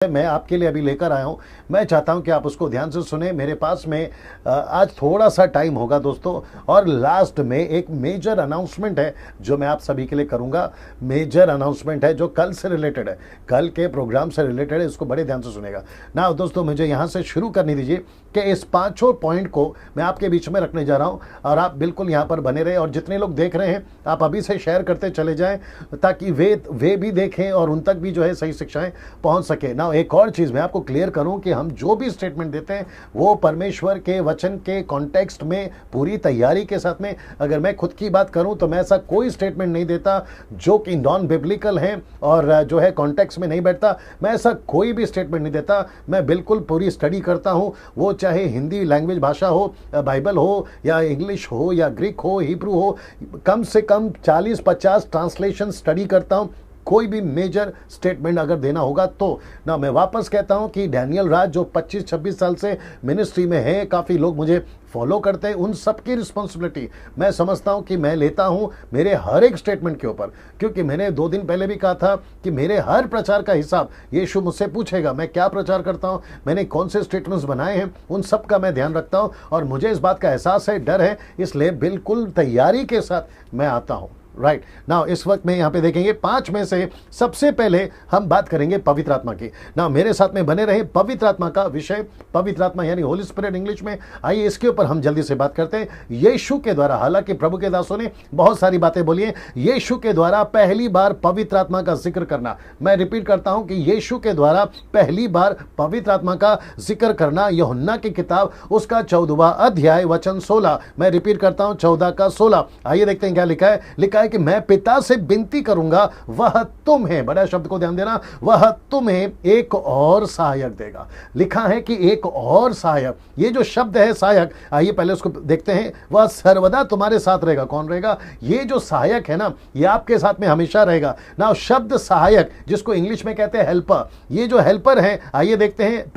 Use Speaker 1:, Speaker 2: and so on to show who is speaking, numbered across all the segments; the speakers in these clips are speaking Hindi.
Speaker 1: मैं आपके लिए अभी लेकर आया हूं। मैं चाहता हूं कि आप उसको ध्यान से सुने। मेरे पास में आज थोड़ा सा टाइम होगा दोस्तों, और लास्ट में एक मेजर अनाउंसमेंट है जो मैं आप सभी के लिए करूंगा। मेजर अनाउंसमेंट है जो कल से रिलेटेड है, कल के प्रोग्राम से रिलेटेड है। इसको बड़े ध्यान से सुनेगा ना दोस्तों। मुझे यहां से शुरू करने दीजिए कि इस पांचों पॉइंट को मैं आपके बीच में रखने जा रहा हूं, और आप बिल्कुल यहां पर बने रहे। और जितने लोग देख रहे हैं आप अभी से शेयर करते चले जाएं, ताकि वे भी देखें और उन तक भी जो है सही शिक्षाएं पहुंच सके ना। एक और चीज मैं आपको क्लियर करूं कि हम जो भी स्टेटमेंट देते हैं वो परमेश्वर के वचन के कॉन्टेक्स्ट में पूरी तैयारी के साथ में। अगर मैं खुद की बात करूं तो मैं ऐसा कोई स्टेटमेंट नहीं देता जो कि नॉन बिब्लिकल है और जो है कॉन्टेक्स्ट में नहीं बैठता। मैं ऐसा कोई भी स्टेटमेंट नहीं देता। मैं बिल्कुल पूरी स्टडी करता हूं, वो चाहे हिंदी लैंग्वेज भाषा हो, बाइबल हो या इंग्लिश हो या ग्रीक हो, हिब्रू हो, कम से कम 40-50 ट्रांसलेशन स्टडी करता हूं। कोई भी मेजर स्टेटमेंट अगर देना होगा तो ना। मैं वापस कहता हूं कि डैनियल राज जो 25-26 साल से मिनिस्ट्री में है, काफ़ी लोग मुझे फॉलो करते हैं, उन सबकी रिस्पॉन्सिबिलिटी मैं समझता हूं कि मैं लेता हूं मेरे हर एक स्टेटमेंट के ऊपर। क्योंकि मैंने 2 दिन पहले भी कहा था कि मेरे हर प्रचार का हिसाब यीशु मुझसे पूछेगा। मैं क्या प्रचार करता हूं, मैंने कौन से स्टेटमेंट्स बनाए हैं, उन सब का मैं ध्यान रखता हूं। और मुझे इस बात का एहसास है, डर है, इसलिए बिल्कुल तैयारी के साथ मैं आता हूं। राइट नाउ इस वक्त में यहाँ पे देखेंगे 5 में से सबसे पहले हम बात करेंगे पवित्र आत्मा की। ना मेरे साथ में बने रहे। पवित्र आत्मा का विषय, पवित्र आत्मा यानी होली स्पिरिट इंग्लिश में। आइए इसके ऊपर हम जल्दी से बात करते हैं। यीशु के द्वारा, हालांकि प्रभु के दासों ने बहुत सारी बातें बोली हैं, यीशु के द्वारा पहली बार पवित्र आत्मा का जिक्र करना। मैं रिपीट करता हूं कि यीशु के द्वारा पहली बार पवित्र आत्मा का जिक्र करना। यूहन्ना की किताब उसका 14वां अध्याय वचन 16। मैं रिपीट करता हूं 14 का 16। आइए देखते हैं क्या लिखा है। लिखा है कि मैं पिता से विनती करूंगा, वह तुम्हें, बड़ा शब्द को ध्यान देना, वह तुम्हें एक और सहायक देगा। लिखा है कि एक और सहायक। ये जो शब्द है सहायक, आइए पहले उसको देखते हैं। वह सर्वदा तुम्हारे साथ रहेगा। कौन रहेगा? ये जो सहायक है ना, ये आपके साथ में हमेशा रहेगा ना। शब्द सहायक जिसको इंग्लिश में कहते हैं हेल्पर, ये जो हेल्पर है, आइए देखते हैं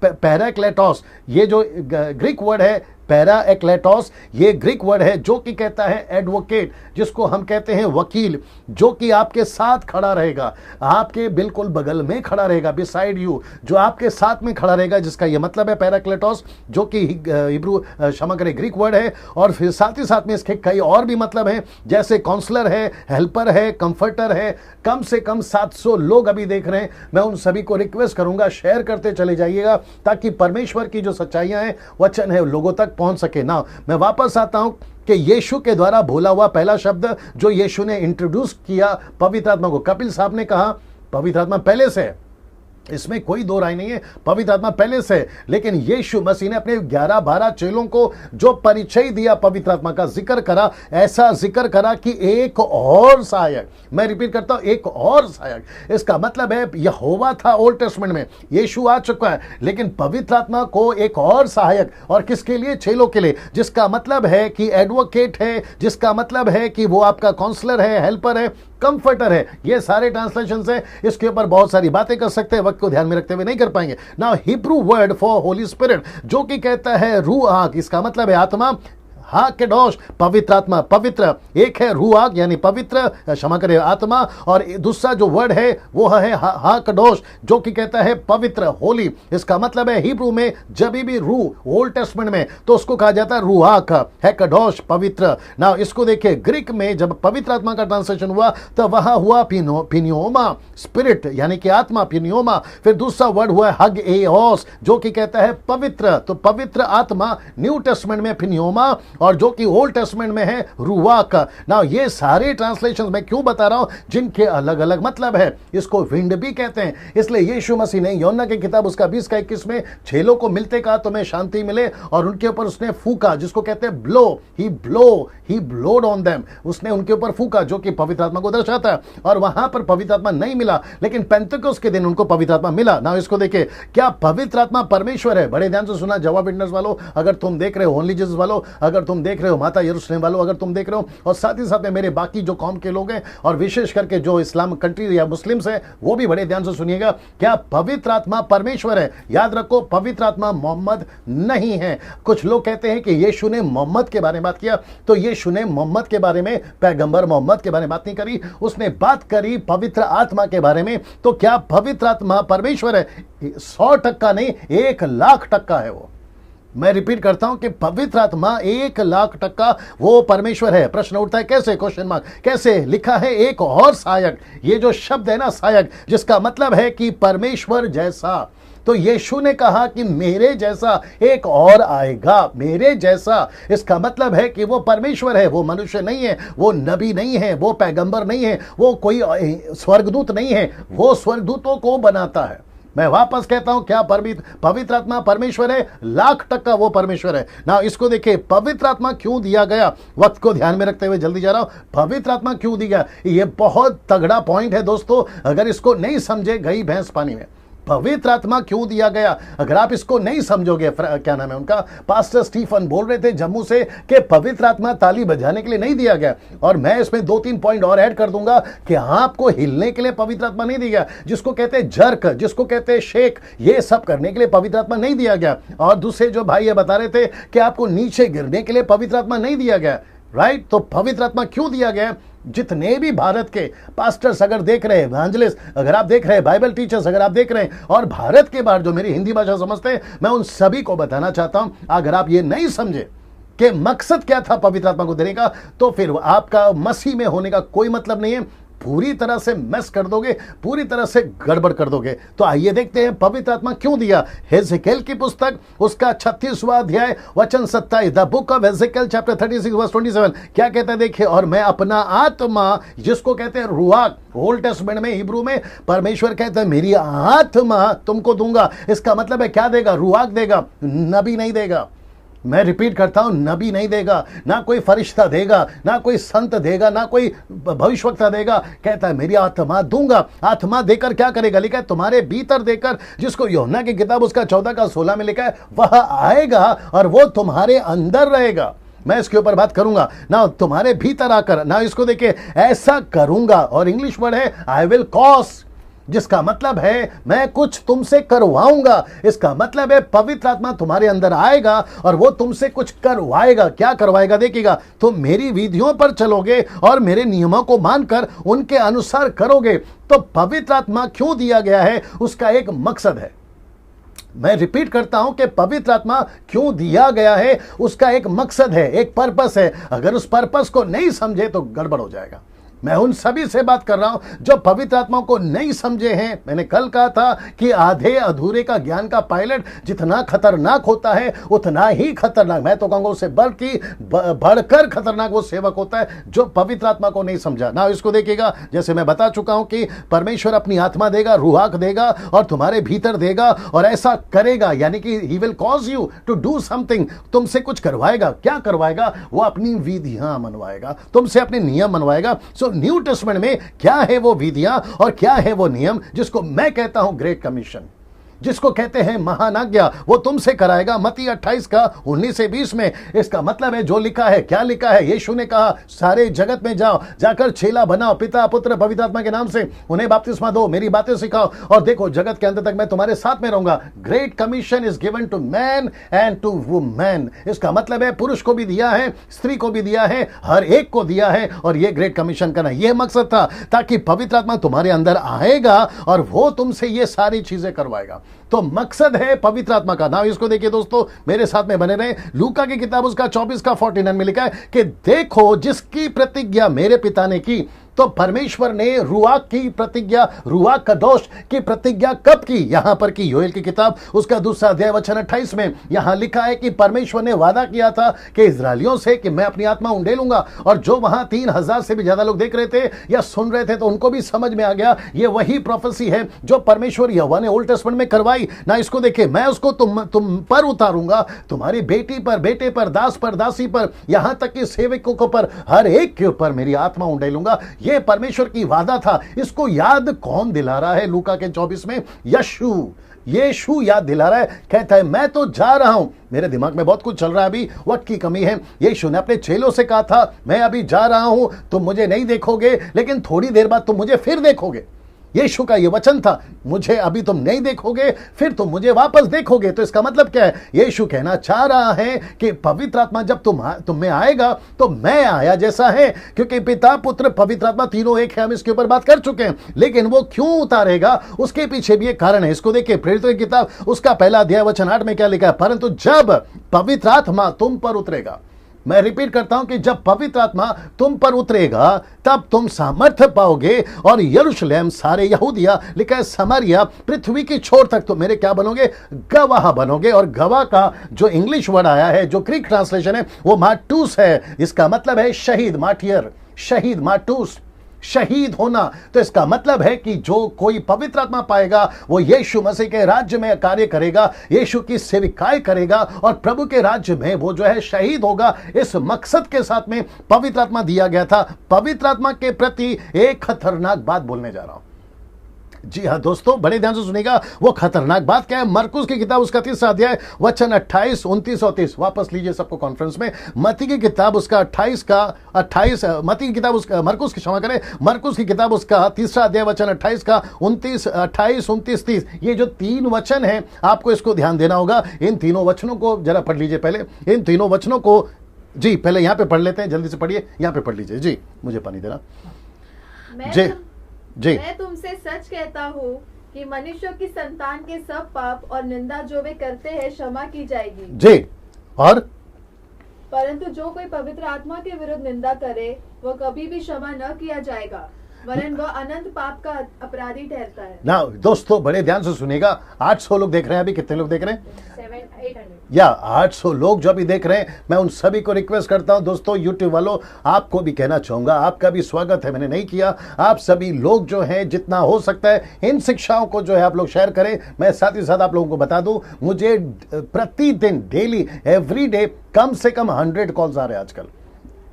Speaker 1: पैराक्लेटोस। ये जो ग्रीक वर्ड है पैराएक्लेटोस, ये ग्रीक वर्ड है जो कि कहता है एडवोकेट, जिसको हम कहते हैं वकील, जो कि आपके साथ खड़ा रहेगा, आपके बिल्कुल बगल में खड़ा रहेगा, बिसाइड यू, जो आपके साथ में खड़ा रहेगा, जिसका ये मतलब है पैराक्लेटोस, जो कि हिब्रू क्षमा करें ग्रीक वर्ड है। और फिर साथ ही साथ में इसके कई और भी मतलब हैं, जैसे काउंसलर है, हेल्पर है, कंफर्टर है। कम से कम 700 लोग अभी देख रहे हैं। मैं उन सभी को रिक्वेस्ट करूंगा शेयर करते चले जाइएगा, ताकि परमेश्वर की जो सच्चाइयां हैं, वचन है, लोगों तक पहुंच सके ना। मैं वापस आता हूं कि यीशु के द्वारा बोला हुआ पहला शब्द जो यीशु ने इंट्रोड्यूस किया पवित्र आत्मा को। कपिल साहब ने कहा पवित्र आत्मा पहले से है, इसमें कोई दो राय नहीं है, पवित्र आत्मा पहले से। लेकिन यीशु मसीह ने अपने 11-12 चेलों को जो परिचय दिया, पवित्र आत्मा का जिक्र करा, ऐसा जिक्र करा कि एक और सहायक, मैं रिपीट करता हूं, एक और सहायक। इसका मतलब है यहोवा था ओल्ड टेस्टमेंट में, यीशु आ चुका है, लेकिन पवित्र आत्मा को एक और सहायक। और किसके लिए? चेलों के लिए। जिसका मतलब है कि एडवोकेट है, जिसका मतलब है कि वो आपका काउंसलर है, हेल्पर है, कंफर्टर है। ये सारे ट्रांसलेशन है, इसके ऊपर बहुत सारी बातें कर सकते हैं, वक्त को ध्यान में रखते हुए नहीं कर पाएंगे। Now Hebrew word for Holi spirit जो कि कहता है रूआक, इसका मतलब है आत्मा। हा केडोश, पवित्र आत्मा, पवित्र। एक है रूआक यानी पवित्र, क्षमा करें, आत्मा, और दूसरा जो वर्ड है वो है हा केडोश जो कि कहता है पवित्र, होली। इसका मतलब है हिब्रू में जब भी रू ओल्ड टेस्टमेंट में तो उसको कहा जाता है रूआक, है केडोश, पवित्र। ना इसको देखिए, ग्रीक में जब पवित्र आत्मा का ट्रांसलेशन हुआ तो वहां हुआ पिनियोमा, स्पिरिट यानी कि आत्मा, पिनियोमा। फिर दूसरा वर्ड हुआ हग एओस जो कि कहता है पवित्र। तो पवित्र आत्मा न्यू टेस्टमेंट में पिनियोमा, और जो कि ओल्ड टेस्टमेंट में है रूआक। ना ये सारे ट्रांसलेशंस मैं क्यों बता रहा हूं, जिनके अलग अलग मतलब है। इसको विंड भी कहते हैं। इसलिए यीशु मसीह ने यूहन्ना की किताब उसका 20 का 21 में चेलों को मिलते कहा तुम्हें शांति मिले, और उनके ऊपर उसने फूका, जिसको कहते हैं ब्लो, ही ब्लोड ऑन देम। उसने उनके ऊपर फूका, जो कि पवित्र आत्मा को दर्शाता है। और वहां पर पवित्र आत्मा नहीं मिला, लेकिन पेंतकोस्त के दिन उनको पवित्र आत्मा मिला। ना इसको देखिए, क्या पवित्र आत्मा परमेश्वर है? बड़े ध्यान से सुना जवाब विटनेस वालों, अगर तुम देख रहे हो, ओनली जीसस वालों, अगर तुम देख रहे हो, माता यरूशलेम वालों अगर तुम देख रहे हो, और साथ ही साथ में मेरे बाकी जो कौम के लोग हैं और विशेष करके जो इस्लाम कंट्री या मुस्लिम्स हैं, वो भी बड़े ध्यान से सुनिएगा। क्या पवित्र आत्मा परमेश्वर है? याद रखो, पवित्र आत्मा मोहम्मद नहीं है। कुछ लोग कहते हैं कि यीशु ने मोहम्मद के बारे में बात किया, तो यीशु ने मोहम्मद के बारे में, पैगंबर मोहम्मद के बारे में बात नहीं करी, उसने बात करी पवित्र आत्मा के बारे में। तो क्या पवित्र आत्मा परमेश्वर है? 100% नहीं, 1,00,000% है वो। मैं रिपीट करता हूं कि पवित्र आत्मा 1,00,000% वो परमेश्वर है। प्रश्न उठता है कैसे? Question mark. कैसे? लिखा है एक और सहायक। ये जो शब्द है ना सहायक, जिसका मतलब है कि परमेश्वर जैसा। तो यीशु ने कहा कि मेरे जैसा एक और आएगा, मेरे जैसा। इसका मतलब है कि वो परमेश्वर है, वो मनुष्य नहीं है, वो नबी नहीं है, वो पैगंबर नहीं है, वो कोई स्वर्गदूत नहीं है, वो स्वर्गदूतों को बनाता है। मैं वापस कहता हूं, क्या पवित्र आत्मा परमेश्वर है? 1,00,000% वो परमेश्वर है ना। इसको देखिए, पवित्र आत्मा क्यों दिया गया, वक्त को ध्यान में रखते हुए जल्दी जा रहा हूं। पवित्र आत्मा क्यों दिया, ये बहुत तगड़ा पॉइंट है दोस्तों। अगर इसको नहीं समझे, गई भैंस पानी में। पवित्र आत्मा क्यों दिया गया, अगर आप इसको नहीं समझोगे, क्या नाम है उनका, पास्टर स्टीफन बोल रहे थे जम्मू से कि पवित्र आत्मा ताली बजाने के लिए नहीं दिया गया। और मैं इसमें 2-3 पॉइंट और ऐड कर दूंगा कि आपको हिलने के लिए पवित्र आत्मा नहीं दिया गया, जिसको कहते हैं जर्क, जिसको कहते हैं शेक, ये सब करने के लिए पवित्र आत्मा नहीं दिया गया। और दूसरे जो भाई ये बता रहे थे कि आपको नीचे गिरने के लिए पवित्र आत्मा नहीं दिया गया, राइट। तो पवित्र आत्मा क्यों दिया गया? जितने भी भारत के पास्टर्स अगर देख रहे हैं, एवांजलिस्ट अगर आप देख रहे हैं, बाइबल टीचर्स अगर आप देख रहे हैं, और भारत के बाहर जो मेरी हिंदी भाषा समझते हैं, मैं उन सभी को बताना चाहता हूं, अगर आप ये नहीं समझे कि मकसद क्या था पवित्र आत्मा को देने का, तो फिर आपका मसीह में होने का कोई मतलब नहीं है। पूरी तरह से मेस कर दोगे, पूरी तरह से गड़बड़ कर दोगे। तो आइए देखते हैं पवित्र आत्मा क्यों दिया। हेजेकिएल की पुस्तक, उसका 36वां अध्याय वचन 27, the book of Ezekiel chapter 36 verse 27 क्या कहता है देखिए, और मैं अपना आत्मा, जिसको कहते हैं रुआक, ओल्ड टेस्टमेंट में हिब्रू में परमेश्वर कहता है मेरी आत्मा तुमको दूंगा। इसका मतलब है क्या देगा? रुआक देगा, नबी नहीं देगा। मैं रिपीट करता हूं, नबी नहीं देगा, ना कोई फरिश्ता देगा, ना कोई संत देगा, ना कोई भविष्यवक्ता देगा। कहता है मेरी आत्मा दूंगा। आत्मा देकर क्या करेगा? लिखा है तुम्हारे भीतर देकर, जिसको यूहन्ना की किताब उसका 14:16 में लिखा है, वह आएगा और वो तुम्हारे अंदर रहेगा। मैं इसके ऊपर बात करूंगा ना, तुम्हारे भीतर आकर ना। इसको देखिए, ऐसा करूंगा, और इंग्लिश वर्ड है आई विल कॉज, जिसका मतलब है मैं कुछ तुमसे करवाऊंगा। इसका मतलब है पवित्र आत्मा तुम्हारे अंदर आएगा और वो तुमसे कुछ करवाएगा। क्या करवाएगा? देखिएगा, तुम मेरी विधियों पर चलोगे और मेरे नियमों को मानकर उनके अनुसार करोगे। तो पवित्र आत्मा क्यों दिया गया है, उसका एक मकसद है। मैं रिपीट करता हूं कि पवित्र आत्मा क्यों दिया गया है, उसका एक मकसद है, एक पर्पस है। अगर उस पर्पस को नहीं समझे तो गड़बड़ हो जाएगा। मैं उन सभी से बात कर रहा हूं जो पवित्र आत्मा को नहीं समझे हैं। मैंने कल कहा था कि आधे अधूरे का ज्ञान का पायलट जितना खतरनाक होता है, उतना ही खतरनाक, मैं तो कहूंगा उससे बढ़कर खतरनाक वो सेवक होता है जो पवित्र आत्मा को नहीं समझा ना। इसको देखिएगा, जैसे मैं बता चुका हूं कि परमेश्वर अपनी आत्मा देगा, रूहाक देगा और तुम्हारे भीतर देगा, और ऐसा करेगा, यानी कि he will cause you to do something, तुमसे कुछ करवाएगा। क्या करवाएगा? वो अपनी विधियां मनवाएगा, तुमसे अपने नियम मनवाएगा। सो न्यू टेस्टमेंट में क्या है वो विधियां और क्या है वो नियम, जिसको मैं कहता हूं ग्रेट कमीशन, जिसको कहते हैं महान आज्ञा, वो तुमसे कराएगा। मत्ती 28:19-20 में इसका मतलब है जो लिखा है। क्या लिखा है? यीशु ने कहा सारे जगत में जाओ, जाकर चेला बनाओ, पिता पुत्र पवित्र आत्मा के नाम से, उन्हें बपतिस्मा दो, मेरी बातें सिखाओ, और देखो जगत के अंत तक मैं तुम्हारे साथ में रहूंगा। Great commission is given to man and to women. इसका मतलब है पुरुष को भी दिया है, स्त्री को भी दिया है, हर एक को दिया है, और ये ग्रेट कमीशन करना, यह मकसद था, ताकि पवित्र आत्मा तुम्हारे अंदर आएगा और वो तुमसे ये सारी चीजें करवाएगा। तो मकसद है पवित्र आत्मा का। नाम इसको देखिए दोस्तों, मेरे साथ में बने रहे। लूका की किताब उसका 24:49 में लिखा है कि देखो जिसकी प्रतिज्ञा मेरे पिता ने की, तो परमेश्वर ने रुआक की प्रतिज्ञा, रुआक कदोश की प्रतिज्ञा कब की? यहां पर की योएल की किताब उसका 2 अध्याय वचन 28 में यहां लिखा है कि परमेश्वर ने वादा किया था कि इजरायलियों से कि मैं अपनी आत्मा उंडेलूंगा। और जो वहां 3000 से भी ज्यादा लोग देख रहे थे या सुन रहे थे, तो उनको भी समझ में आ गया ये वही प्रोफेसी है जो परमेश्वर यहोवा ने ओल्ड टेस्टमेंट में करवाई ना। इसको देखिए, मैं उसको तुम पर उतारूंगा, तुम्हारी बेटी पर, बेटे पर, दास पर, दासी पर, यहां तक कि सेवकों पर, हर एक के ऊपर मेरी आत्मा उंडेलूंगा। ये परमेश्वर की वादा था। इसको याद कौन दिला रहा है? लूका के 24 में यीशु याद दिला रहा है। कहता है मैं तो जा रहा हूं, मेरे दिमाग में बहुत कुछ चल रहा है, अभी वक्त की कमी है। यीशु ने अपने चेलों से कहा था मैं अभी जा रहा हूं, तुम मुझे नहीं देखोगे, लेकिन थोड़ी देर बाद तुम मुझे फिर देखोगे। यीशु का ये वचन था, मुझे अभी तुम नहीं देखोगे, फिर तुम मुझे वापस देखोगे। तो इसका मतलब क्या है? यीशु कहना चाह रहा है कि पवित्र आत्मा जब तुम में आएगा तो मैं आया जैसा है, क्योंकि पिता पुत्र पवित्र आत्मा तीनों एक है। हम इसके ऊपर बात कर चुके हैं, लेकिन वो क्यों उतारेगा उसके पीछे भी एक कारण है। इसको देखिए, प्रेरितों की किताब उसका पहला अध्याय वचन 8 में क्या लिखा है? परंतु जब पवित्र आत्मा तुम पर उतरेगा, मैं रिपीट करता हूं कि जब पवित्र आत्मा तुम पर उतरेगा तब तुम सामर्थ्य पाओगे और यरूशलेम, सारे यहूदिया, लिखा है समरिया, पृथ्वी की छोर तक तो मेरे क्या बनोगे? गवाह बनोगे। और गवाह का जो इंग्लिश वर्ड आया है, जो ग्रीक ट्रांसलेशन है, वो मार्टूस है। इसका मतलब है शहीद, मार्टियर, शहीद, मार्टूस, शहीद होना। तो इसका मतलब है कि जो कोई पवित्र आत्मा पाएगा वो यीशु मसीह के राज्य में कार्य करेगा, यीशु की सेविकाएं करेगा और प्रभु के राज्य में वो जो है शहीद होगा। इस मकसद के साथ में पवित्र आत्मा दिया गया था। पवित्र आत्मा के प्रति एक खतरनाक बात बोलने जा रहा हूं। जी हाँ दोस्तों, बड़े ध्यान से सुनिएगा। वो खतरनाक बात क्या है? मरकुस की किताब उसका 3रा अध्याय वचन 28, 29 और 30। वापस लीजिए सबको कॉन्फ्रेंस में। मत्ती की किताब उसका 28, मत्ती की किताब उसका, मरकुस की, क्षमा करें, मरकुस की किताब उसका 3रा अध्याय वचन 28 का 29, 29, 30। ये जो 3 वचन है, आपको इसको ध्यान देना होगा। इन तीनों वचनों को जरा पढ़ लीजिए पहले। इन तीनों वचनों को जी पहले यहां पे पढ़ लेते हैं, जल्दी से पढ़िए, यहां पे पढ़ लीजिए। जी मुझे पानी देना जी।
Speaker 2: मैं तुमसे सच कहता हूँ कि मनुष्यों की संतान के सब पाप और निंदा जो वे करते हैं क्षमा की जाएगी
Speaker 1: जी। और
Speaker 2: परंतु जो कोई पवित्र आत्मा के विरुद्ध निंदा करे वो कभी भी क्षमा न किया जाएगा, वरन वह अनंत पाप का अपराधी ठहरता है।
Speaker 1: ना दोस्तों, बड़े ध्यान से सुनिएगा। 800 लोग देख रहे हैं अभी। कितने लोग देख रहे हैं?
Speaker 2: 700-800
Speaker 1: या 800 लोग जो अभी देख रहे हैं, मैं उन सभी को रिक्वेस्ट करता हूं दोस्तों, यूट्यूब वालों, आपको भी कहना चाहूंगा, आपका भी स्वागत है, मैंने नहीं किया। आप सभी लोग जो हैं, जितना हो सकता है इन शिक्षाओं को जो है आप लोग शेयर करें। मैं साथ ही साथ आप लोगों को बता दूं, मुझे प्रतिदिन, डेली, एवरी डे कम से कम 100 कॉल्स आ रहे हैं आजकल,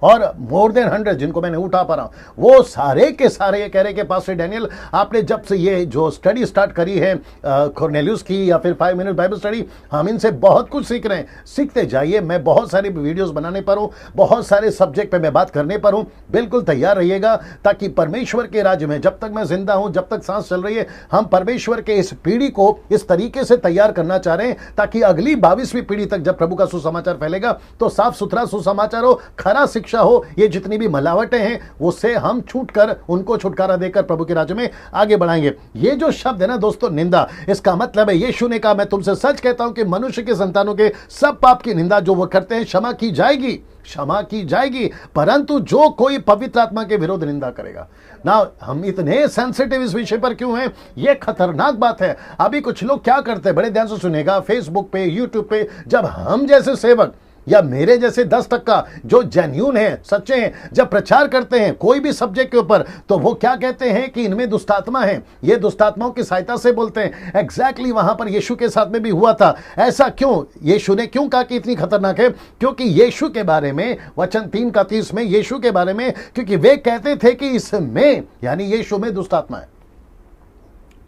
Speaker 1: और मोर देन 100 जिनको मैं नहीं उठा पा रहा हूं। वो सारे के सारे ये कह रहे कि पास्टर डैनियल, आपने जब से ये जो स्टडी स्टार्ट करी है कॉर्नेलियस की या फिर 5 मिनट बाइबल स्टडी, हम इनसे बहुत कुछ सीख रहे हैं। सीखते जाइए। मैं बहुत सारी वीडियोस बनाने पर हूं, बहुत सारे सब्जेक्ट पे मैं बात करने पर हूं। बिल्कुल तैयार रहिएगा, ताकि परमेश्वर के राज्य में जब तक मैं जिंदा हूं, जब तक सांस चल रही है, हम परमेश्वर के इस पीढ़ी को इस तरीके से तैयार करना चाह रहे हैं, ताकि अगली 22वीं पीढ़ी तक जब प्रभु का सुसमाचार फैलेगा तो साफ सुथरा सुसमाचार हो, खरा शिक्षा हो। ये जितनी भी मिलावटें हैं उससे हम छूटकर, उनको छुटकारा देकर प्रभु के राज्य में आगे बढ़ाएंगे। ये जो शब्द है ना दोस्तों, निंदा, इसका मतलब है यीशु ने कहा मैं तुमसे सच कहता हूं कि मनुष्य के संतानों के सब पाप की निंदा जो वो करते हैं क्षमा की जाएगी, क्षमा की जाएगी, परंतु जो कोई पवित्र आत्मा के विरुद्ध निंदा करेगा ना। हम इतने सेंसिटिव इस विषय पर क्यों हैं? ये खतरनाक बात है। अभी कुछ लोग क्या करते हैं, बड़े ध्यान से सुनेगा, फेसबुक पे, यूट्यूब पे, जब हम जैसे सेवक या मेरे जैसे 10% जो जेन्यून है, सच्चे हैं, जब प्रचार करते हैं कोई भी सब्जेक्ट के ऊपर, तो वो क्या कहते हैं कि इनमें दुष्टात्मा है, ये दुष्टात्माओं की सहायता से बोलते हैं। एग्जैक्टली वहां पर यीशु के साथ में भी हुआ था। ऐसा क्यों? यीशु ने क्यों कहा कि इतनी खतरनाक है? क्योंकि यीशु के बारे में वचन 3:30 में, यीशु के बारे में, क्योंकि वे कहते थे कि इसमें, यानी यीशु में दुष्टात्मा है,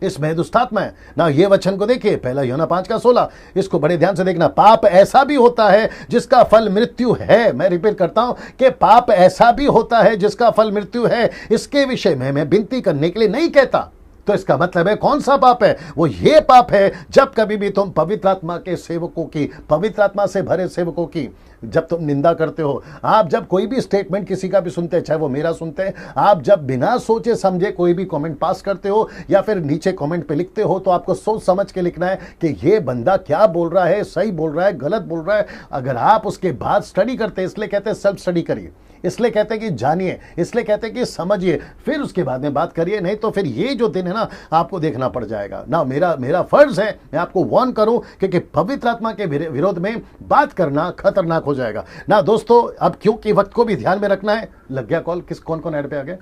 Speaker 1: इसमें दुष्टात्मा है ना। ये वचन को देखिए, पहला यूहन्ना 5:16, इसको बड़े ध्यान से देखना। पाप ऐसा भी होता है जिसका फल मृत्यु है। मैं रिपीट करता हूं कि पाप ऐसा भी होता है जिसका फल मृत्यु है। इसके विषय में मैं विनती करने के लिए नहीं कहता। तो इसका मतलब है कौन सा पाप है? वो ये पाप है जब कभी भी तुम पवित्र आत्मा के सेवकों की, पवित्र आत्मा से भरे सेवकों की जब तुम निंदा करते हो, आप जब कोई भी स्टेटमेंट किसी का भी सुनते हैं, चाहे वो मेरा सुनते हैं, आप जब बिना सोचे समझे कोई भी कमेंट पास करते हो या फिर नीचे कमेंट पे लिखते हो, तो आपको सोच समझ के लिखना है कि ये बंदा क्या बोल रहा है, सही बोल रहा है, गलत बोल रहा है। अगर आप उसके बाद स्टडी करते हैं, इसलिए कहते हैं सेल्फ स्टडी करिए, इसलिए कहते हैं कि जानिए, इसलिए कहते हैं कि समझिए, फिर उसके बाद में बात करिए। नहीं तो फिर ये जो दिन है ना, आपको देखना पड़ जाएगा ना। मेरा फर्ज है मैं आपको वार्न करूं, क्योंकि पवित्र आत्मा के विरोध में बात करना खतरनाक हो जाएगा ना दोस्तों। अब क्योंकि वक्त को भी ध्यान में रखना है। लग गया कॉल? कौन ऐड पे आ गया?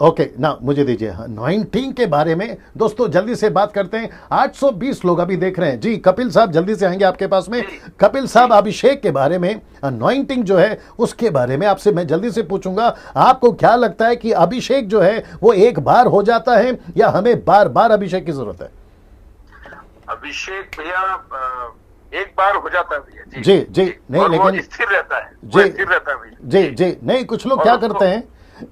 Speaker 1: ओके ना मुझे दीजिए। अनॉइंटिंग के बारे में दोस्तों जल्दी से बात करते हैं। 820 लोग अभी देख रहे हैं जी। कपिल साहब जल्दी से आएंगे आपके पास में। कपिल साहब, अभिषेक के बारे में, अनॉइंटिंग जो है उसके बारे में आपसे मैं जल्दी से पूछूंगा। आपको क्या लगता है कि अभिषेक जो है वो एक बार हो जाता है या हमें बार बार अभिषेक की जरूरत है?
Speaker 3: अभिषेक भैया एक बार हो जाता है भैया
Speaker 1: जी जी नहीं,
Speaker 3: और वो
Speaker 1: लेकिन
Speaker 3: स्थिर रहता है,
Speaker 1: जी
Speaker 3: वो स्थिर रहता है भैया
Speaker 1: जी जी नहीं, कुछ लोग
Speaker 3: और
Speaker 1: क्या
Speaker 3: उसको-
Speaker 1: करते हैं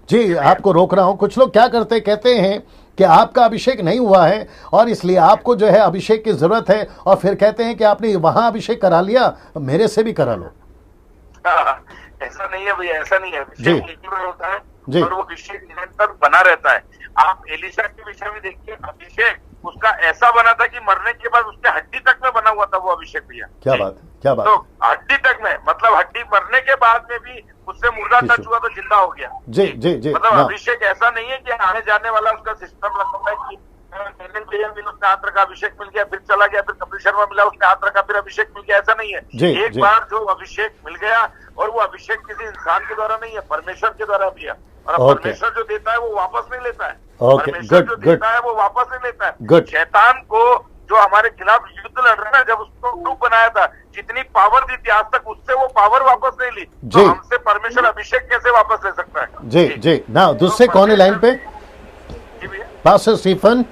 Speaker 1: जी, आपको रोक रहा हूं, कुछ लोग क्या करते कहते हैं कि आपका अभिषेक नहीं हुआ है और इसलिए आपको जो है अभिषेक की जरूरत है, और फिर कहते हैं कि आपने वहां अभिषेक करा लिया, मेरे से भी करा लो।
Speaker 3: ऐसा नहीं है भैया, ऐसा नहीं है।
Speaker 1: जी।
Speaker 3: अभिषेक एक ही बार होता है
Speaker 1: जी।
Speaker 3: और वो अभिषेक निरंतर बना रहता है। आप एलिशा के विषय में देखिए, अभिषेक उसका ऐसा बना था कि मरने के बाद उसके हड्डी तक में बना हुआ था वो अभिषेक भैया।
Speaker 1: क्या बात है, क्या बात
Speaker 3: तो
Speaker 1: है।
Speaker 3: हड्डी तक में, मतलब हड्डी मरने के बाद में भी उससे मुर्दा
Speaker 1: जी,
Speaker 3: टच हुआ तो जिंदा हो गया।
Speaker 1: जी जी जी
Speaker 3: मतलब
Speaker 1: ना,
Speaker 3: अभिषेक ऐसा नहीं है कि आने जाने वाला उसका सिस्टम लगता है कि भैया मिला, उसने हाथ रखा, अभिषेक मिल गया, फिर चला गया, फिर कपिल शर्मा मिला, उसने हाथ रखा, फिर अभिषेक मिल गया, ऐसा नहीं है।
Speaker 1: जी,
Speaker 3: एक
Speaker 1: जी।
Speaker 3: बार जो अभिषेक मिल गया, और वो अभिषेक किसी इंसान के द्वारा नहीं है, परमेश्वर के द्वारा भी है। और
Speaker 1: ओके।
Speaker 3: परमेश्वर जो देता है वो वापस नहीं लेता है।
Speaker 1: ओके,
Speaker 3: परमेश्वर
Speaker 1: गुड,
Speaker 3: जो
Speaker 1: गुड।
Speaker 3: देता है वो वापस नहीं लेता है।
Speaker 1: गुड।
Speaker 3: शैतान को जो हमारे खिलाफ युद्ध लड़ रहा है, जब उसको ग्रुप बनाया था, जितनी पावर दी थी आज तक, उससे वो पावर वापस नहीं ली।
Speaker 1: जी।
Speaker 3: तो हमसे परमेश्वर अभिषेक कैसे वापस ले सकता है?
Speaker 1: जी जी ना, दूसरे कौन है लाइन पे?
Speaker 3: जी भैया।
Speaker 1: पास्टर स्टीफन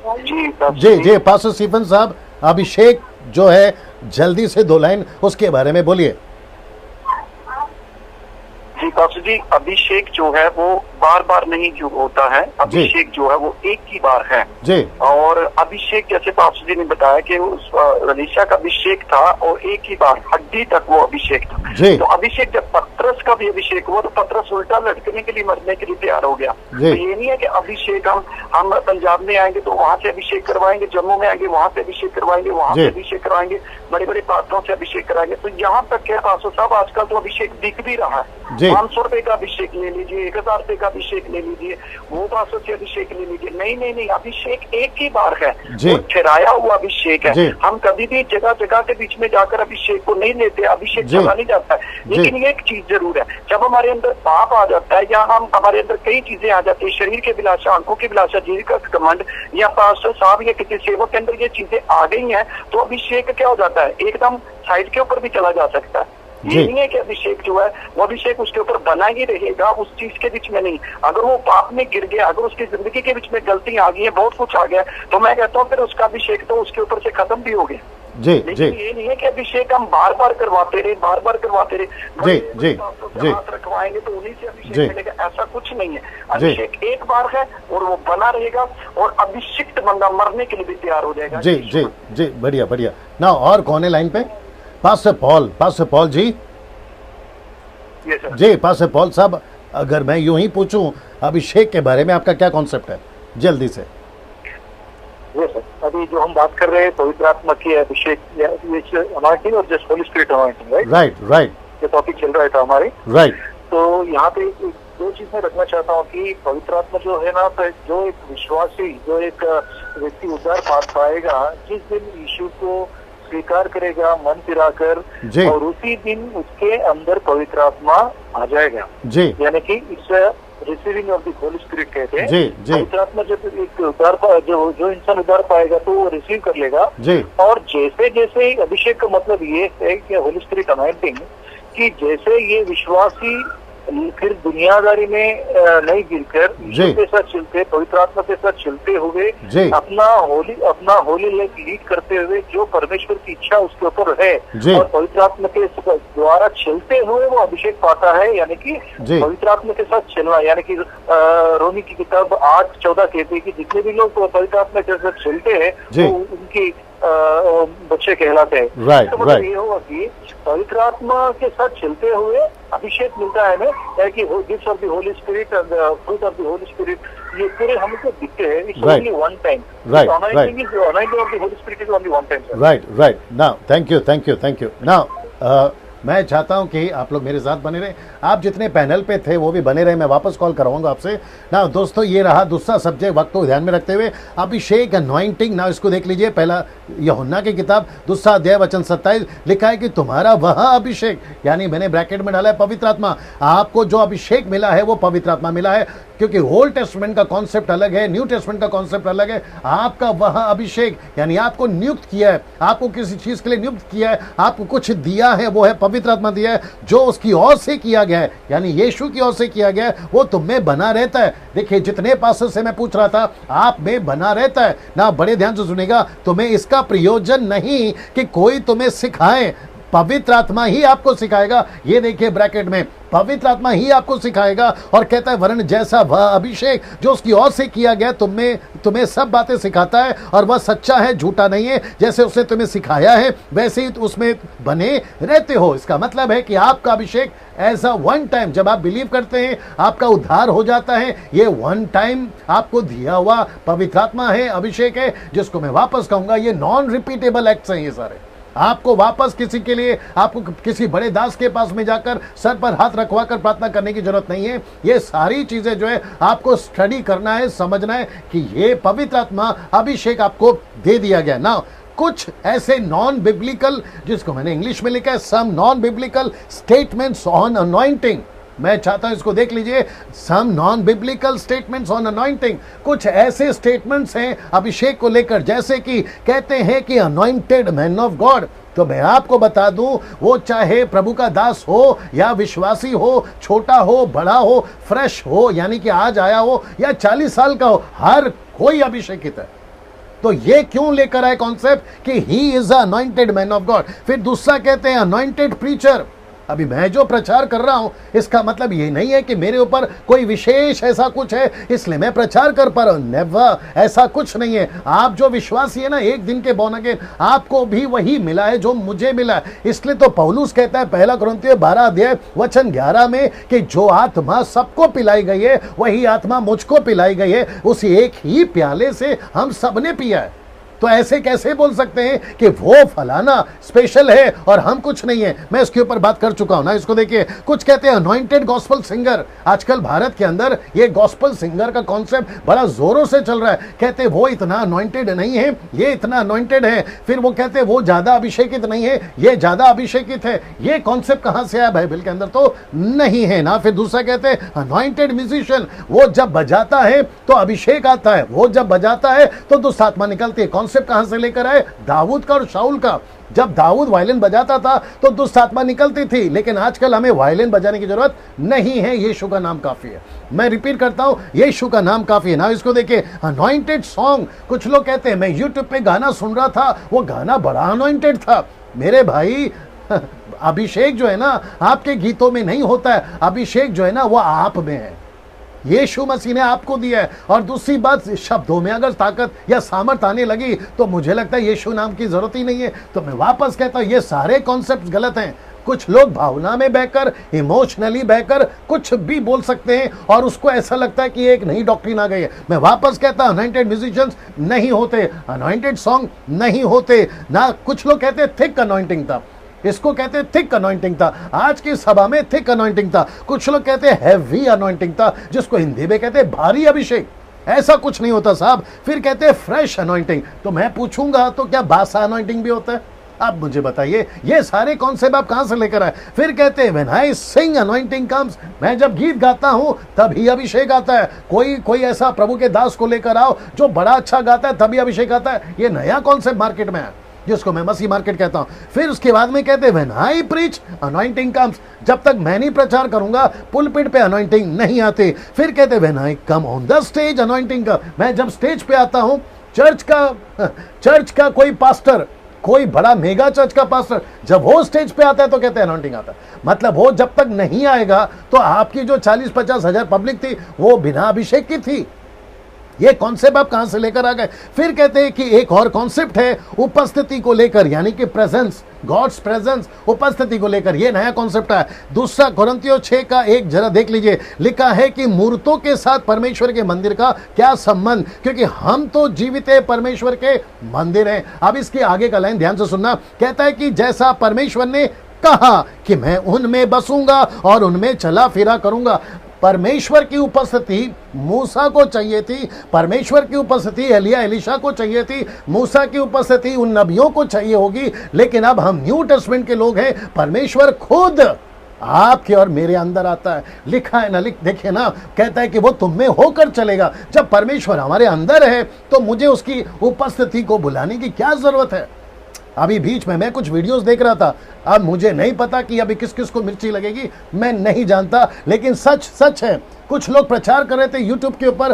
Speaker 4: जी
Speaker 1: जी जी, पास्टर स्टीफन साहब, अभिषेक जो है जल्दी से 2 लाइन उसके बारे में बोलिए।
Speaker 4: जी पास्टर जी, अभिषेक जो है वो बार बार नहीं जो होता है, अभिषेक जो है वो एक ही बार है।
Speaker 1: जी
Speaker 4: और अभिषेक जैसे पास्टर जी ने बताया कि उस एलीशा का अभिषेक था और एक ही बार हड्डी तक वो अभिषेक था।
Speaker 1: जी।
Speaker 4: तो अभिषेक जब पतरस का भी अभिषेक हुआ तो पतरस उल्टा लटकने के लिए, मरने के लिए तैयार हो गया।
Speaker 1: जी।
Speaker 4: तो ये नहीं है कि अभिषेक हम पंजाब में आएंगे तो वहां से अभिषेक करवाएंगे, जम्मू में आएंगे वहां से अभिषेक करवाएंगे, वहां
Speaker 1: जी।
Speaker 4: से अभिषेक करवाएंगे, बड़े बड़े पात्रों से अभिषेक कराएंगे। तो यहाँ तक है पास्टर साहब, आजकल तो अभिषेक दिख भी रहा है।
Speaker 1: जी।
Speaker 4: 500 रुपए का अभिषेक ले लीजिए, 1000 रुपए का अभिषेक ले लीजिए, वो 500 से अभिषेक ले लीजिए। नहीं नहीं नहीं, अभिषेक एक ही बार है,
Speaker 1: जी।
Speaker 4: वो ठहराया हुआ अभिषेक
Speaker 1: जी।
Speaker 4: है। हम कभी भी जगह जगह के बीच में जाकर अभिषेक को नहीं लेते, अभिषेक
Speaker 1: जी।
Speaker 4: चला नहीं जाता है। लेकिन एक चीज जरूर है, जब हमारे अंदर पाप आ जाता है या हमारे अंदर कई चीजें आ जाती है, शरीर के विलासा, आंखों की विलासा, जीविका का घमंड, या पास्टर साहब या किसी सेवक के अंदर ये चीजें आ गई हैं, तो अभिषेक क्या हो जाता है, एकदम साइड के ऊपर भी चला जा सकता है।
Speaker 1: जी।
Speaker 4: ये नहीं है कि अभिषेक जो है वो अभिषेक उसके ऊपर बना ही रहेगा, उस चीज के बीच में नहीं। अगर वो पाप में गिर गया, अगर उसकी जिंदगी के बीच में गलती आ गई है, बहुत कुछ आ गया, तो मैं कहता हूँ फिर उसका अभिषेक तो उसके ऊपर से खत्म भी हो गया।
Speaker 1: जी
Speaker 4: लेकिन
Speaker 1: जी
Speaker 4: ये नहीं है कि अभिषेक हम बार बार करवाते रहे, बार बार करवाते रहे,
Speaker 1: जी, जी, जी।
Speaker 4: हाथ रखवाएंगे तो उन्हीं से अभिषेक
Speaker 1: जी।
Speaker 4: मिलेगा, ऐसा कुछ नहीं है। अभिषेक एक बार है और वो बना रहेगा, और अभिषिक्त बंदा मरने के लिए भी तैयार हो जाएगा।
Speaker 1: जी जी जी, बढ़िया बढ़िया ना। और कौन है लाइन पे? पास्टर पॉल, पास्टर पॉल जी।
Speaker 4: ये सर।
Speaker 1: जी पास्टर पॉल साहब, अगर मैं यूं ही पूछूं अभिषेक के बारे में आपका क्या कॉन्सेप्ट है, जल्दी से।
Speaker 5: ये सर, अभी जो हम बात कर रहे हैं पवित्र आत्मा की अभिषेक, अनॉइंटिंग और just Holi spirit anointing, right?
Speaker 1: Right right
Speaker 5: ये टॉपिक चल रहा था हमारे।
Speaker 1: राइट।
Speaker 5: तो यहाँ पे दो चीज मैं रखना चाहता हूँ कि पवित्र आत्मा जो है ना, तो जो एक विश्वासी, जो एक व्यक्ति उद्धार पा पाएगा, जिस दिन यीशु को स्वीकार करेगा मन फिराकर,
Speaker 1: जी।
Speaker 5: और उसी दिन उसके अंदर पवित्र आत्मा आ जाएगा।
Speaker 1: जी
Speaker 5: यानी कि इस receiving of the Holi spirit कहते हैं।
Speaker 1: जी, जी।
Speaker 5: पवित्र आत्मा जब एक जो इंसान उद्धार पाएगा तो वो रिसीव कर लेगा।
Speaker 1: जी
Speaker 5: और जैसे जैसे अभिषेक का मतलब ये है कि होली स्पिरिट अनॉइंटिंग, कि जैसे ये विश्वासी फिर दुनियादारी में नहीं गिरकर
Speaker 1: जी।
Speaker 5: यीशु के साथ चलते, पवित्र आत्मा के साथ चलते हुए
Speaker 1: जी।
Speaker 5: अपना होली लाइफ लीड करते हुए जो परमेश्वर की इच्छा उसके ऊपर है,
Speaker 1: जी।
Speaker 5: और पवित्र आत्मा के द्वारा चलते हुए वो अभिषेक पाता है। यानी कि
Speaker 1: जी।
Speaker 5: पवित्र आत्मा के साथ चलना, यानी कि रोमी की किताब 8:14 कहती है कि जितने भी लोग पवित्र आत्मा के साथ चलते हैं
Speaker 1: जी।
Speaker 5: वो उनकी बच्चे कहलाते हैं।
Speaker 1: Right,
Speaker 5: इसका मतलब
Speaker 1: right.
Speaker 5: ये होगा कि पवित्र आत्मा के साथ चलते हुए अभिषेक मिलता है हमें, कि gifts of the Holi spirit and fruit of the Holi spirit, ये पूरे हमको दिखते हैं। It's
Speaker 1: Right.
Speaker 5: Only one time.
Speaker 1: Right,
Speaker 5: anointing of the Holi spirit is only one time.
Speaker 1: Right right now, thank you thank you thank you now. मैं चाहता हूं कि आप लोग मेरे साथ बने रहें, आप जितने पैनल पे थे वो भी बने रहे, मैं वापस कॉल करवाऊंगा आपसे ना। दोस्तों ये रहा दूसरा सब्जेक्ट, वक्त को ध्यान में रखते हुए अभिषेक अनॉइंटिंग ना, इसको देख लीजिए। पहला यूहन्ना की किताब 2 अध्याय वचन 27 लिखा है कि तुम्हारा वह अभिषेक, यानी मैंने ब्रैकेट में डाला है पवित्र आत्मा, आपको जो अभिषेक मिला है वो पवित्र आत्मा मिला है। क्योंकि ओल्ड टेस्टमेंट का कॉन्सेप्ट अलग है, न्यू टेस्टमेंट का कॉन्सेप्ट अलग है। आपका वह अभिषेक यानी आपको नियुक्त किया है, आपको किसी चीज के लिए नियुक्त किया है, आपको कुछ दिया है, वो है पवित्र आत्मा दिया है, जो उसकी ओर से किया गया है, यानी यीशु की ओर से किया गया है, वो तुम में बना रहता है। देखिए जितने पास्टर से मैं पूछ रहा था, आप में बना रहता है ना। बड़े ध्यान से सुनेगा, तुम्हें इसका प्रयोजन नहीं कि कोई तुम्हें सिखाए, पवित्र आत्मा ही आपको सिखाएगा। ये देखिए ब्रैकेट में, पवित्र आत्मा ही आपको सिखाएगा। और कहता है वरन जैसा वह अभिषेक जो उसकी ओर से किया गया तुम्हें सब बातें सिखाता है, और वह सच्चा है, झूठा नहीं है। जैसे उसने तुम्हें सिखाया है वैसे ही उसमें बने रहते हो। इसका मतलब है कि आपका अभिषेक एज अ वन टाइम, जब आप बिलीव करते हैं आपका उद्धार हो जाता है, ये वन टाइम आपको दिया हुआ पवित्र आत्मा है, अभिषेक है, जिसको मैं वापस कहूंगा ये नॉन रिपीटेबल एक्ट्स हैं। ये सारे आपको वापस किसी के लिए, आपको किसी बड़े दास के पास में जाकर सर पर हाथ रखवा कर प्रार्थना करने की जरूरत नहीं है। ये सारी चीजें जो है आपको स्टडी करना है, समझना है कि ये पवित्र आत्मा अभिषेक आपको दे दिया गया ना। कुछ ऐसे नॉन बिब्लिकल, जिसको मैंने इंग्लिश में लिखा है some non biblical statements on anointing, मैं चाहता हूं इसको देख लीजिए, some non biblical statements on anointing. कुछ ऐसे स्टेटमेंट्स हैं अभिषेक को लेकर, जैसे कि कहते हैं कि अनॉइंटेड मैन ऑफ गॉड। तो मैं आपको बता दूं, वो चाहे प्रभु का दास हो या विश्वासी हो, छोटा हो, बड़ा हो, फ्रेश हो यानी कि आज आया हो, या 40 साल का हो, हर कोई अभिषेकित है। तो ये क्यों लेकर आए कॉन्सेप्ट कि he is a anointed man of God. फिर दूसरा कहते हैं अनॉइंटेड प्रीचर। अभी मैं जो प्रचार कर रहा हूं इसका मतलब ये नहीं है कि मेरे ऊपर कोई विशेष ऐसा कुछ है इसलिए मैं प्रचार कर पा रहा हूं, नेवर, ऐसा कुछ नहीं है। आप जो विश्वासी है ना, एक दिन के बोर्न अगेन, आपको भी वही मिला है जो मुझे मिला है। इसलिए तो पौलुस कहता है 1 कुरिन्थियों 12 अध्याय वचन 11 में कि जो आत्मा सबको पिलाई गई है वही आत्मा मुझको पिलाई गई है, उसी एक ही प्याले से हम सबने पिया है। तो ऐसे कैसे बोल सकते हैं कि वो फलाना स्पेशल है और हम कुछ नहीं है। मैं इसके ऊपर बात कर चुका हूं ना। इसको देखिए, कुछ कहते हैं अनॉइंटेड गॉस्पेल सिंगर। आजकल भारत के अंदर ये गॉस्पेल सिंगर का कॉन्सेप्ट बड़ा जोरों से चल रहा है। कहते हैं वो इतना अनॉइंटेड नहीं है, ये इतना अनॉइंटेड है। फिर वो कहते हैं वो ज्यादा अभिषेकित नहीं है, ये ज्यादा अभिषेकित है। ये कॉन्सेप्ट कहां से आया? बाइबल के अंदर तो नहीं है ना। फिर दूसरा कहते हैं अनॉइंटेड म्यूजिशियन, वो जब बजाता है तो अभिषेक आता है, वो जब बजाता है तो दुष्ट आत्मा निकलती है। कॉन्सेप्ट कहां से लेकर आए? दाऊद का और शाऊल का। जब दाऊद वायलिन बजाता था तो दुष्ट आत्मा निकलती थी, लेकिन आजकल हमें वायलिन बजाने की जरूरत नहीं है, यीशु का नाम काफी है। मैं रिपीट करता हूं, यीशु का नाम काफी है ना। इसको देखिए, अनॉइंटेड सॉन्ग। कुछ लोग कहते हैं मैं यूट्यूब पे गाना सुन रहा था, वो गाना बड़ा अनॉइंटेड था। मेरे भाई, अभिषेक जो है ना आपके गीतों में नहीं होता है, अभिषेक जो है ना वो आप में है, यीशु मसीह ने आपको दिया है। और दूसरी बात, शब्दों में अगर ताकत या सामर्थ आने लगी तो मुझे लगता है यीशु नाम की जरूरत ही नहीं है। तो मैं वापस कहता हूं, ये सारे कॉन्सेप्ट गलत हैं। कुछ लोग भावना में बहकर, इमोशनली बहकर कुछ भी बोल सकते हैं और उसको ऐसा लगता है कि एक नई डॉक्ट्रिन आ गई है। मैं वापस कहता हूं, अनॉइंटेड म्यूजिशियंस नहीं होते, अनॉइंटेड सॉन्ग नहीं होते ना। कुछ लोग कहते हैं थिक अनॉइंटिंग था, इसको कहते हैं थिक अनॉइंटिंग था। आज की सभा में थिक अनॉइंटिंग था। कुछ लोग कहते हैं हैवी अनॉइंटिंग था, जिसको हिंदी में कहते हैं भारी अभिषेक। ऐसा कुछ नहीं होता साहब। फिर कहते हैं फ्रेश अनॉइंटिंग। तो मैं पूछूंगा, तो क्या बासा अनॉइंटिंग भी होता है? आप मुझे बताइए, ये सारे कॉन्सेप्ट आप कहां से लेकर आए? फिर कहते हैं when I sing anointing comes, मैं जब गीत गाता हूं तभी अभिषेक आता है। कोई ऐसा प्रभु के दास को लेकर आओ जो बड़ा अच्छा गाता है तभी अभिषेक आता है। ये नया कॉन्सेप्ट मार्केट में है, जिसको मैं मसीह मार्केट कहता हूं। फिर उसके बाद में कहते हैं when I preach anointing comes, जब तक मैं नहीं प्रचार करूंगा पुलपिट पे अनॉइंटिंग नहीं आती। फिर कहते हैं when I come on the stage anointing come, मैं जब स्टेज पे आता हूं, चर्च का कोई पास्टर, कोई बड़ा मेगा चर्च का पास्टर जब वो स्टेज पे आता है तो कहते हैं अनॉइंटिंग आता है। मतलब वो जब तक नहीं आएगा तो आपकी जो 40-50 हजार पब्लिक थी वो बिना अभिषेक की थी। ये कॉन्सेप्ट आप कहां से लेकर आ गए? फिर कहते हैं कि एक और कॉन्सेप्ट है उपस्थिति को लेकर, यानी कि प्रेजेंस, गॉड्स प्रेजेंस, उपस्थिति को लेकर। ये नया कॉन्सेप्ट है। 2 कुरिन्थियों 6 का 1 जरा देख लीजिए। लिखा है कि मूर्तों के साथ परमेश्वर के मंदिर का क्या संबंध, क्योंकि हम तो जीवित परमेश्वर के मंदिर हैं। अब इसके आगे का लाइन ध्यान से सुनना। कहता है कि जैसा परमेश्वर ने कहा कि मैं उनमें बसूंगा और उनमें चला फिरा करूंगा। परमेश्वर की उपस्थिति मूसा को चाहिए थी, परमेश्वर की उपस्थिति एलिया एलिशा को चाहिए थी, मूसा की उपस्थिति उन नबियों को चाहिए होगी। लेकिन अब हम न्यू टेस्टमेंट के लोग हैं, परमेश्वर खुद आपके और मेरे अंदर आता है। लिखा है ना, देखिए ना, कहता है कि वो तुम में होकर चलेगा। जब परमेश्वर हमारे अंदर है तो मुझे उसकी उपस्थिति को बुलाने की क्या जरूरत है। अभी बीच में मैं कुछ वीडियोस देख रहा था, अब मुझे नहीं पता कि अभी किस किस को मिर्ची लगेगी, मैं नहीं जानता, लेकिन सच सच है। कुछ लोग प्रचार कर रहे थे यूट्यूब के ऊपर,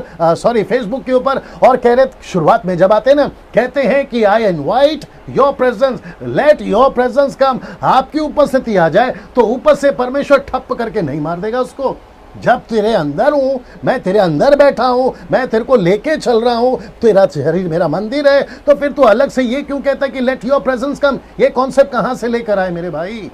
Speaker 1: फेसबुक के ऊपर, और कह रहे शुरुआत में जब आते ना, कहते हैं कि I invite your presence, let your presence come. आपकी उपस्थिति आ जाए तो ऊपर से परमेश्वर ठप्प करके नहीं मार देगा उसको। जब तेरे अंदर हूं, मैं तेरे अंदर बैठा हूं, मैं तेरे को लेके चल रहा हूं, तेरा शरीर मेरा मंदिर है, तो फिर तू अलग से ये क्यों कहता है कि लेट योर प्रेजेंस कम? ये कॉन्सेप्ट कहां से लेकर आए मेरे भाई?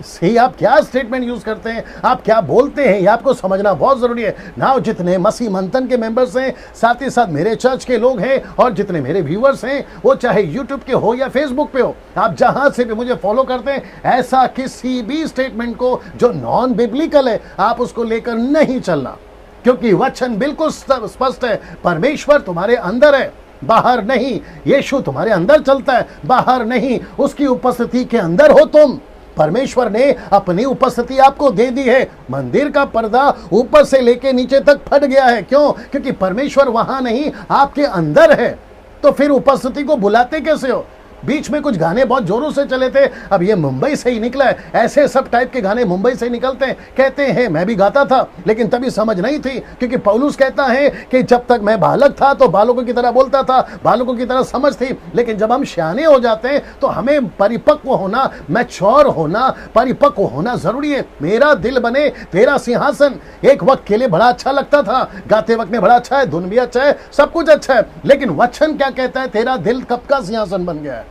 Speaker 1: सही, आप क्या स्टेटमेंट यूज करते हैं, आप क्या बोलते हैं, ये आपको समझना बहुत जरूरी है ना। जितने मसीह मंथन के मेंबर्स हैं, साथ ही साथ मेरे चर्च के लोग हैं, और जितने मेरे व्यूअर्स हैं, वो चाहे यूट्यूब के हो या फेसबुक पे हो, आप जहां से भी मुझे फॉलो करते हैं, ऐसा किसी भी स्टेटमेंट को जो नॉन बिब्लिकल है, आप उसको लेकर नहीं चलना, क्योंकि वचन बिल्कुल स्पष्ट है। परमेश्वर तुम्हारे अंदर है, बाहर नहीं। यीशु तुम्हारे अंदर चलता है, बाहर नहीं। उसकी उपस्थिति के अंदर हो तुम। परमेश्वर ने अपनी उपस्थिति आपको दे दी है। मंदिर का पर्दा ऊपर से लेके नीचे तक फट गया है, क्यों? क्योंकि परमेश्वर वहां नहीं, आपके अंदर है। तो फिर उपस्थिति को बुलाते कैसे हो? बीच में कुछ गाने बहुत जोरों से चले थे, अब ये मुंबई से ही निकला है। ऐसे सब टाइप के गाने मुंबई से निकलते हैं। कहते हैं, मैं भी गाता था, लेकिन तभी समझ नहीं थी, क्योंकि पौलुस कहता है कि जब तक मैं बालक था तो बालकों की तरह बोलता था, बालकों की तरह समझ थी, लेकिन जब हम सियाने हो जाते हैं तो हमें परिपक्व होना, मैच्योर होना, परिपक्व होना जरूरी है। मेरा दिल बने तेरा सिंहासन एक वक्त के लिए बड़ा अच्छा लगता था, गाते वक्त में बड़ा अच्छा है, धुन भी अच्छा है, सब कुछ अच्छा है, लेकिन वचन क्या कहता है? तेरा दिल कब का सिंहासन बन गया है?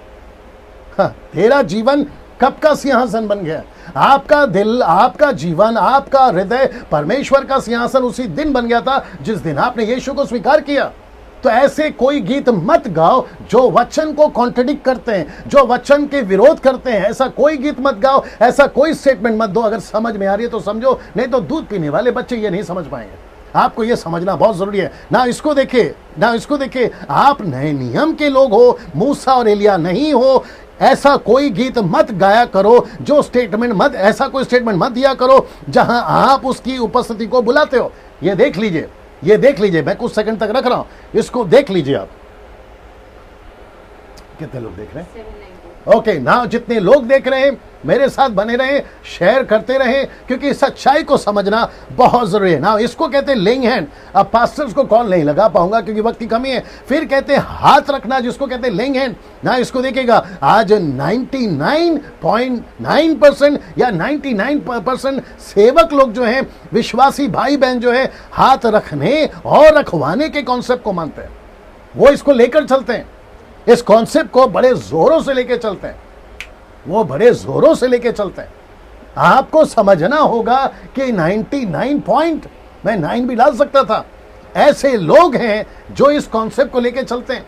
Speaker 1: तेरा जीवन कब का सिंहासन बन गया? आपका दिल, आपका जीवन, आपका हृदय परमेश्वर का सिंहासन उसी दिन बन गया था जिस दिन आपने यीशु को स्वीकार किया। तो ऐसे कोई गीत मत गाओ जो वचन को कॉन्ट्रडिक्ट करते हैं, जो वचन के विरोध करते हैं। ऐसा कोई गीत मत गाओ, ऐसा कोई स्टेटमेंट मत दो। अगर समझ में आ रही है तो समझो, नहीं तो दूध पीने वाले बच्चे ये नहीं समझ पाएंगे। आपको यह समझना बहुत जरूरी है ना। इसको देखिए, ना इसको देखिए, आप नए नियम के लोग हो, मूसा और एलिया नहीं हो। ऐसा कोई गीत मत गाया करो, जो स्टेटमेंट मत, ऐसा कोई स्टेटमेंट मत दिया करो जहां आप उसकी उपस्थिति को बुलाते हो। ये देख लीजिए, ये देख लीजिए, मैं कुछ सेकंड तक रख रहा हूं, इसको देख लीजिए आप। कितने लोग देख रहे हैं? ओके ना, जितने लोग देख रहे हैं मेरे साथ बने रहे, शेयर करते रहे, क्योंकि सच्चाई को समझना बहुत जरूरी है ना। इसको कहते हैं लेइंग हैंड। अब पास्टर्स को कॉल नहीं लगा पाऊंगा क्योंकि वक्त की कमी है। फिर कहते हैं हाथ रखना, जिसको कहते हैं लेइंग हैंड ना। इसको देखिएगा, आज 99.9% या 99% सेवक लोग जो हैं, विश्वासी भाई बहन जो है, हाथ रखने और रखवाने के कॉन्सेप्ट को मानते हैं। वो इसको लेकर चलते हैं, इस कॉन्सेप्ट को बड़े जोरों से लेके चलते हैं, वो बड़े जोरों से लेके चलते हैं। आपको समझना होगा कि 99 भी डाल सकता था। ऐसे लोग हैं जो इस कॉन्सेप्ट को लेके चलते हैं।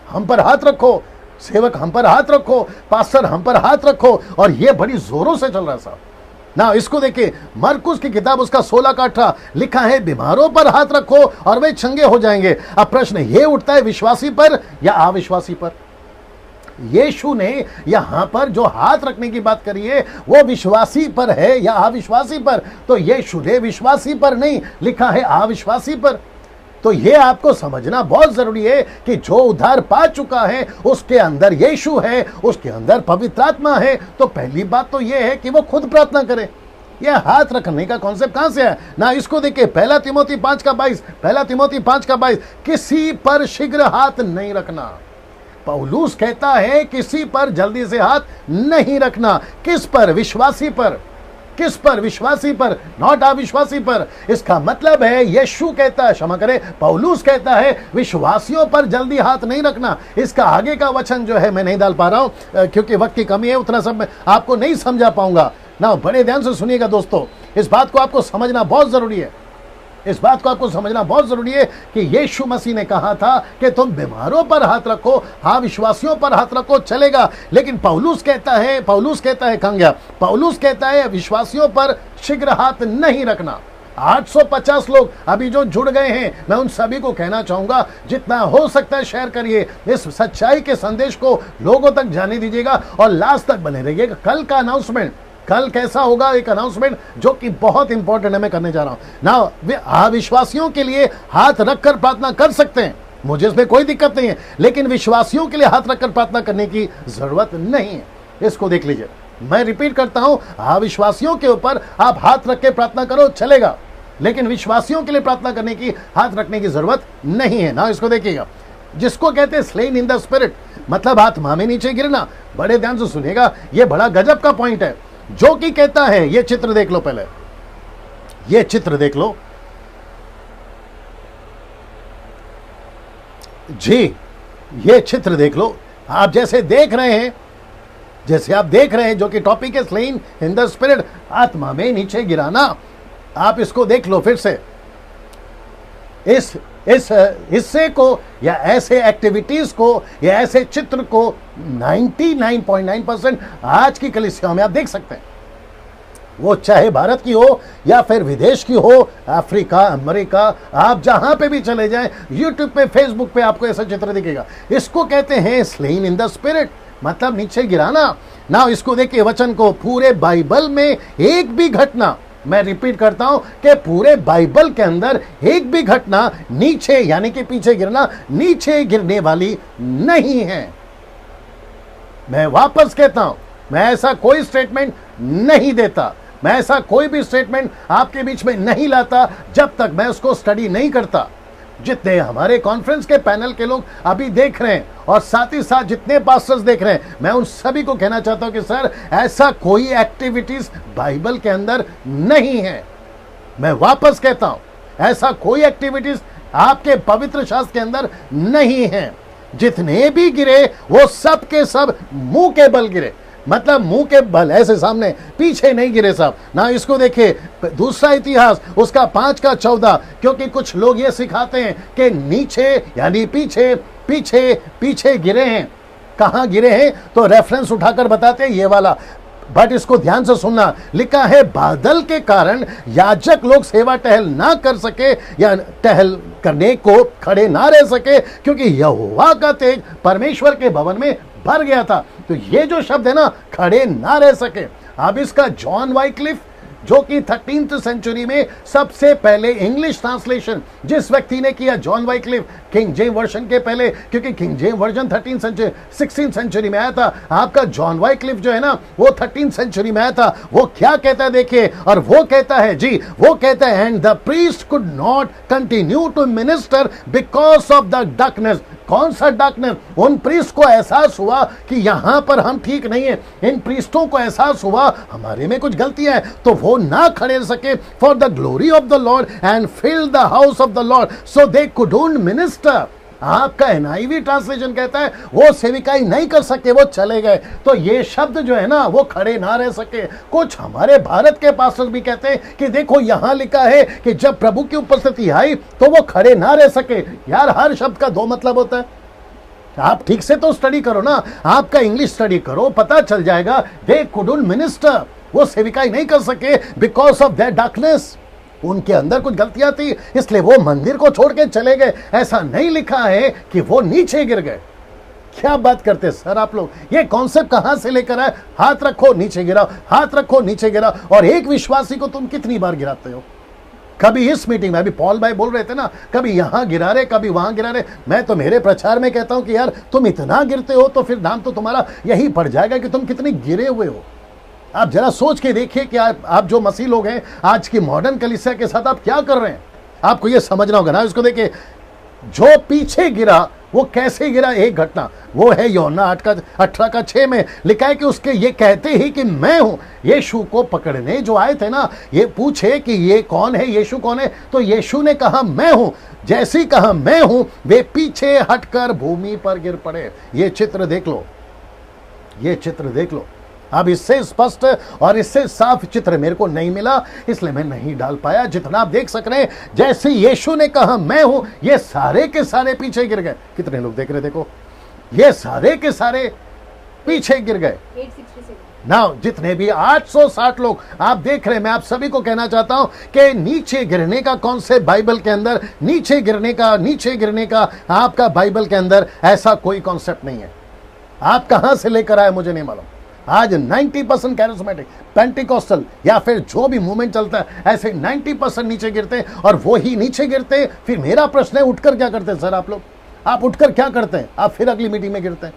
Speaker 1: हम पर हाथ रखो, सेवक हम पर हाथ रखो, पास्टर हम पर हाथ रखो, और ये बड़ी जोरों से चल रहा है साहब ना। इसको देखिए, मरकुस की किताब उसका 16 लिखा है, बीमारों पर हाथ रखो और वे चंगे हो जाएंगे। अब प्रश्न ये उठता है, विश्वासी पर या अविश्वासी पर? यीशु ने यहां पर जो हाथ रखने की बात करी है वो विश्वासी पर है या अविश्वासी पर? तो यीशु ने विश्वासी पर नहीं लिखा है, अविश्वासी पर। तो ये आपको समझना बहुत जरूरी है कि जो उद्धार पा चुका है उसके अंदर यीशु है, उसके अंदर पवित्र आत्मा है। तो पहली बात तो ये है कि वो खुद प्रार्थना करे। यह हाथ रखने का कॉन्सेप्ट कहां से है ना। इसको देखिए, 1 तिमोथी 5:22, किसी पर शीघ्र हाथ नहीं रखना। पौलुस कहता है किसी पर जल्दी से हाथ नहीं रखना। किस पर? विश्वासी पर। किस पर? विश्वासी पर, नॉट अविश्वासी पर। इसका मतलब है यीशु कहता है, क्षमा करें, पौलुस कहता है विश्वासियों पर जल्दी हाथ नहीं रखना। इसका आगे का वचन जो है मैं नहीं डाल पा रहा हूं क्योंकि वक्त की कमी है, उतना सब मैं आपको नहीं समझा पाऊंगा ना। बड़े ध्यान से सुनिएगा दोस्तों, इस बात को आपको समझना बहुत जरूरी है। इस बात को आपको समझना बहुत जरूरी है कि यीशु मसीह ने कहा था कि तुम बीमारों पर हाथ रखो, हाँ विश्वासियों पर हाथ रखो, चलेगा। लेकिन पौलुस कहता है कहां गया? पौलुस कहता है विश्वासियों पर शीघ्र हाथ नहीं रखना। 850 लोग अभी जो जुड़ गए हैं, मैं उन सभी को कहना चाहूंगा, जितना हो सकता है शेयर करिए, इस सच्चाई के संदेश को लोगों तक जाने दीजिएगा और लास्ट तक बने रहिएगा। कल का अनाउंसमेंट कल कैसा होगा, एक अनाउंसमेंट जो कि बहुत इंपॉर्टेंट है, मैं करने जा रहा हूं ना। वे अविश्वासियों के लिए हाथ रखकर प्रार्थना कर सकते हैं, मुझे इसमें कोई दिक्कत नहीं है, लेकिन विश्वासियों के लिए हाथ रखकर प्रार्थना करने की जरूरत नहीं है। इसको देख लीजिए, मैं रिपीट करता हूं, अविश्वासियों के ऊपर आप हाथ रख के प्रार्थना करो, चलेगा, लेकिन विश्वासियों के लिए प्रार्थना करने की, हाथ रखने की जरूरत नहीं है ना। इसको देखिएगा, जिसको कहते हैं स्लेन इन द स्पिरिट, मतलब आत्मा में नीचे गिरना। बड़े ध्यान से सुनिएगा, यह बड़ा गजब का पॉइंट है, जो कि कहता है, ये चित्र देख लो, पहले ये चित्र देख लो जी, ये चित्र देख लो। आप जैसे देख रहे हैं, जैसे आप देख रहे हैं, जो कि टॉपिक है स्लेन इन द स्पिरिट, आत्मा में नीचे गिराना। आप इसको देख लो फिर से, इस हिस्से को या ऐसे एक्टिविटीज को या ऐसे चित्र को 99.9% आज की कलीसियाओं में आप देख सकते हैं, वो चाहे भारत की हो या फिर विदेश की हो, अफ्रीका, अमेरिका, आप जहां पे भी चले जाएं, यूट्यूब पे, फेसबुक पे आपको ऐसा चित्र दिखेगा। इसको कहते हैं स्लेन इन द स्पिरिट, मतलब नीचे गिराना ना। इसको देखिए वचन को, पूरे बाइबल में एक भी घटना, मैं रिपीट करता हूं कि पूरे बाइबल के अंदर एक भी घटना नीचे यानी कि पीछे गिरना, नीचे गिरने वाली नहीं है। मैं वापस कहता हूं, मैं ऐसा कोई स्टेटमेंट नहीं देता, मैं ऐसा कोई भी स्टेटमेंट आपके बीच में नहीं लाता जब तक मैं उसको स्टडी नहीं करता। जितने हमारे कॉन्फ्रेंस के पैनल के लोग अभी देख रहे हैं और साथ ही साथ जितने पास्टर्स देख रहे हैं, मैं उन सभी को कहना चाहता हूं कि सर, ऐसा कोई एक्टिविटीज बाइबल के अंदर नहीं है। मैं वापस कहता हूं, ऐसा कोई एक्टिविटीज आपके पवित्र शास्त्र के अंदर नहीं है। जितने भी गिरे वो सब के सब मुंह के बल गिरे, मतलब मुंह के बल, ऐसे सामने, पीछे नहीं गिरे साहब ना। इसको देखिए, दूसरा इतिहास उसका 5:14, क्योंकि कुछ लोग ये सिखाते हैं कि नीचे यानी पीछे, पीछे पीछे गिरे हैं। कहां गिरे हैं तो रेफरेंस उठाकर बताते हैं ये वाला, बट इसको ध्यान से सुनना। लिखा है, बादल के कारण याजक लोग सेवा टहल ना कर सके या टहल करने को खड़े ना रह सके, क्योंकि यहोवा का तेज परमेश्वर के भवन में भर गया था। तो ये जो शब्द है ना, खड़े ना रह सके, अब इसका जॉन वाइक्लिफ, जो कि 13th सेंचुरी में सबसे पहले इंग्लिश ट्रांसलेशन जिस व्यक्ति ने किया, John Wycliffe, King James version के पहले, क्योंकि king James version 16th century में आया था। आपका जॉन वाइक्लिफ जो है ना, वो 13th सेंचुरी में आया था। वो क्या कहता है देखिए, और वो कहता है जी, वो कहता है, and the priest could not continue to minister because of the darkness. कौन सा डार्कनेस? उन प्रीस्ट को एहसास हुआ कि यहां पर हम ठीक नहीं है, इन प्रीस्टों को एहसास हुआ हमारे में कुछ गलतियां है, तो वो ना खड़े रह सके for the glory of the lord and fill the house of the lord, so they couldn't minister. आपका एनआईवी ट्रांसलेशन कहता है वो सेविकाई नहीं कर सके, वो चले गए। तो ये शब्द जो है ना, वो खड़े ना रह सके। कुछ हमारे भारत के पास्टर भी कहते हैं कि देखो यहां लिखा है कि जब प्रभु की उपस्थिति आई तो वो खड़े ना रह सके। यार, हर शब्द का दो मतलब होता है। आप ठीक से तो स्टडी करो ना, आपका इंग्लिश स्टडी करो, पता चल जाएगा। दे कुडंट मिनिस्टर, वो सेविकाई नहीं कर सके बिकॉज ऑफ दैट डार्कनेस। उनके अंदर कुछ गलतियां थी, इसलिए वो मंदिर को छोड़ के चले गए। ऐसा नहीं लिखा है कि वो नीचे गिर गए। क्या बात करते सर आप लोग, ये कॉन्सेप्ट कहां से लेकर आए? हाथ रखो नीचे गिराओ, हाथ रखो नीचे गिराओ। और एक विश्वासी को तुम कितनी बार गिराते हो? कभी इस मीटिंग में, अभी पॉल भाई बोल रहे थे ना, कभी यहां गिरा रहे, कभी वहां गिरा रहे। मैं तो मेरे प्रचार में कहता हूं कि यार तुम इतना गिरते हो तो फिर नाम तो तुम्हारा यही पड़ जाएगा कि तुम कितने गिरे हुए हो। आप जरा सोच के देखिए कि आप जो मसीह लोग हैं आज की मॉडर्न कलीसिया के साथ आप क्या कर रहे हैं, आपको ये समझना होगा ना। इसको देखिए, जो पीछे गिरा वो कैसे गिरा? एक घटना वो है यूहन्ना 18:6 में लिखा है कि उसके ये कहते ही कि मैं हूं। यीशु को पकड़ने जो आए थे ना, ये पूछे कि ये कौन है, यीशु कौन है, तो यीशु ने कहा मैं हूं। जैसे ही कहा मैं हूं, वे पीछे हटकर भूमि पर गिर पड़े। ये चित्र देख लो, ये चित्र देख लो। अब इससे स्पष्ट और इससे साफ चित्र मेरे को नहीं मिला, इसलिए मैं नहीं डाल पाया। जितना आप देख सक रहे हैं, जैसे यीशु ने कहा मैं हूं, ये सारे के सारे पीछे गिर गए। कितने लोग देख रहे, देखो, ये सारे के सारे पीछे गिर गए।
Speaker 2: 867
Speaker 1: ना, जितने भी 860 लोग आप देख रहे हैं, मैं आप सभी को कहना चाहता हूं कि नीचे गिरने का कॉन्सेप्ट बाइबल के अंदर, नीचे गिरने का आपका बाइबल के अंदर ऐसा कोई कॉन्सेप्ट नहीं है। आप कहां से लेकर आए मुझे नहीं मालूम, आज 90% कैरिस्मेटिक, पेंटिकॉस्टल या फिर जो भी मूवमेंट चलता है, ऐसे 90% नीचे गिरते हैं। और वो ही नीचे गिरते हैं, फिर मेरा प्रश्न है उठकर क्या करते हैं सर आप लोग? आप उठकर क्या करते हैं? आप फिर अगली मीटिंग में गिरते हैं।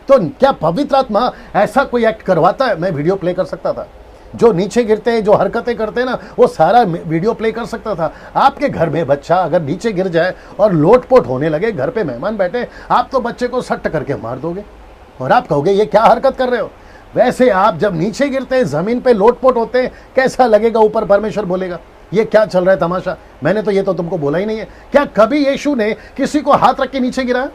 Speaker 1: तो क्या पवित्र आत्मा ऐसा कोई एक्ट करवाता है? मैं वीडियो प्ले कर सकता था, जो नीचे गिरते हैं, जो हरकतें करते हैं ना, वो सारा वीडियो प्ले कर सकता था। आपके घर में बच्चा अगर नीचे गिर जाए और लोटपोट होने लगे, घर पे मेहमान बैठे, आप तो बच्चे को सट्ट करके मार दोगे और आप कहोगे ये क्या हरकत कर रहे हो। वैसे आप जब नीचे गिरते हैं, जमीन पे लोटपोट होते हैं, कैसा लगेगा? ऊपर परमेश्वर बोलेगा ये क्या चल रहा है तमाशा? मैंने तो ये तो तुमको बोला ही नहीं है। क्या कभी यीशु ने किसी को हाथ रख के नीचे गिराया?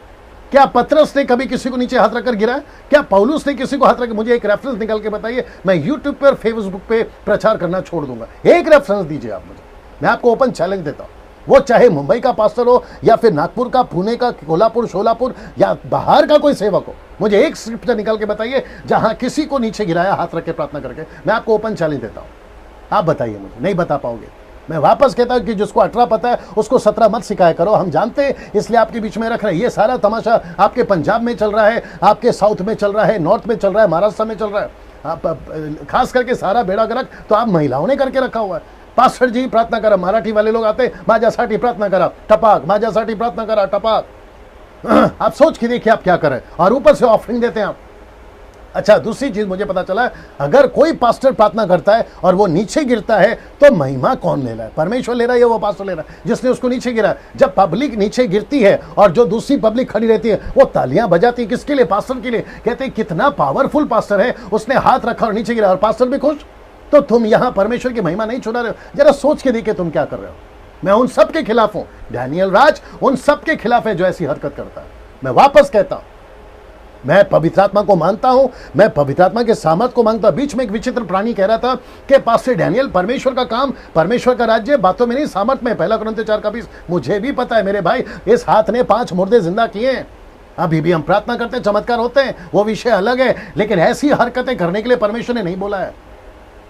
Speaker 1: क्या पतरस ने कभी किसी को नीचे हाथ रखकर गिराया? क्या पौलुस ने किसी को हाथ रख? मुझे एक रेफरेंस निकाल के बताइए, मैं यूट्यूब पे और फेसबुक पे प्रचार करना छोड़ दूंगा। एक रेफरेंस दीजिए आप मुझे, मैं आपको ओपन चैलेंज देता हूं। वो चाहे मुंबई का पास्टर हो या फिर नागपुर का, पुणे का, कोल्हापुर, शोलापुर या बाहर का कोई सेवक हो, मुझे एक स्क्रिप्चर निकाल के बताइए जहां किसी को नीचे गिराया हाथ रख के प्रार्थना करके। मैं आपको ओपन चैलेंज देता हूं, आप बताइए मुझे। नहीं बता पाओगे। मैं वापस कहता हूं कि जिसको 18 पता है उसको 17 मत सिखाया करो। हम जानते हैं, इसलिए आपके बीच में रख रहे हैं। ये सारा तमाशा आपके पंजाब में चल रहा है, आपके साउथ में चल रहा है, नॉर्थ में चल रहा है, महाराष्ट्र में चल रहा है। आप खास करके सारा बेड़ा गर्क तो आप महिलाओं ने करके रखा हुआ है। पास्टर जी प्रार्थना करा, मराठी वाले लोग आते, माझ्यासाठी प्रार्थना करा टपाक, माझ्यासाठी प्रार्थना करा टपाक। आप सोच के देखिए आप क्या करें, और ऊपर से ऑफरिंग देते हैं आप। अच्छा, दूसरी चीज मुझे पता चला, अगर कोई पास्टर प्रार्थना करता है और वो नीचे गिरता है तो महिमा कौन ले रहा है? परमेश्वर ले रहा है या वो पास्टर ले रहा है जिसने उसको नीचे गिरा? जब पब्लिक नीचे गिरती है और जो दूसरी पब्लिक खड़ी रहती है वो तालियां बजाती है, किसके लिए? पास्टर के लिए। कहते हैं कितना पावरफुल पास्टर है, उसने हाथ रखा और नीचे गिरा और पास्टर भी खुश। तो तुम यहां परमेश्वर की महिमा नहीं चुना रहे हो? जरा सोच के देखिए तुम क्या कर रहे हो। मैं उन सब के खिलाफ हूं, डैनियल राज उन सब के खिलाफ है जो ऐसी हरकत करता है। मैं वापस कहता हूं, मैं पवित्र आत्मा को मानता हूं, मैं पवित्र आत्मा के सामर्थ को मानता हूं। बीच में एक विचित्र प्राणी कह रहा था कि पास्टर डैनियल, परमेश्वर का काम, परमेश्वर का राज्य बातों में नहीं सामर्थ में। 1 कुरिन्थियों 4:20। मुझे भी पता है मेरे भाई, इस हाथ ने 5 मुर्दे जिंदा किए हैं। अभी भी हम प्रार्थना करते हैं, चमत्कार होते हैं, वो विषय अलग है। लेकिन ऐसी हरकतें करने के लिए परमेश्वर ने नहीं बोला है।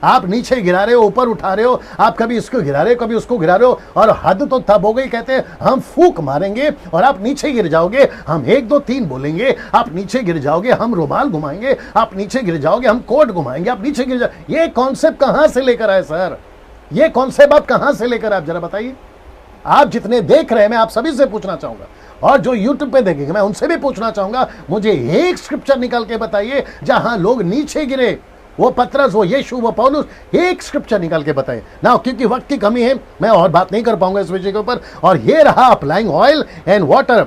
Speaker 1: आप नीचे गिरा रहे हो, ऊपर उठा रहे हो, आप कभी इसको गिरा रहे हो, कभी उसको गिरा रहे हो। और हद तो तब हो गई, कहते हैं हम फूक मारेंगे और आप नीचे गिर जाओगे। हम 1 2 3 बोलेंगे, आप नीचे गिर जाओगे। हम रुमाल घुमाएंगे, आप नीचे गिर जाओगे। हम कोट घुमाएंगे, आप नीचे गिर जाओगे। ये कॉन्सेप्ट कहां से लेकर आए सर? ये कॉन्सेप्ट आप कहां से लेकर आए? आप जरा बताइए। आप जितने देख रहे हैं, मैं आप सभी से पूछना चाहूंगा, और जो यूट्यूब पे देखेंगे मैं उनसे भी पूछना चाहूंगा, मुझे एक स्क्रिप्चर निकाल के बताइए जहां लोग नीचे गिरे। वो पतरस, वो यीशु, वो पौलुस, एक स्क्रिप्चर निकाल के बताए ना। क्योंकि वक्त की कमी है, मैं और बात नहीं कर पाऊंगा इस विषय के ऊपर। और ये रहा अप्लाइंग ऑयल एंड वाटर,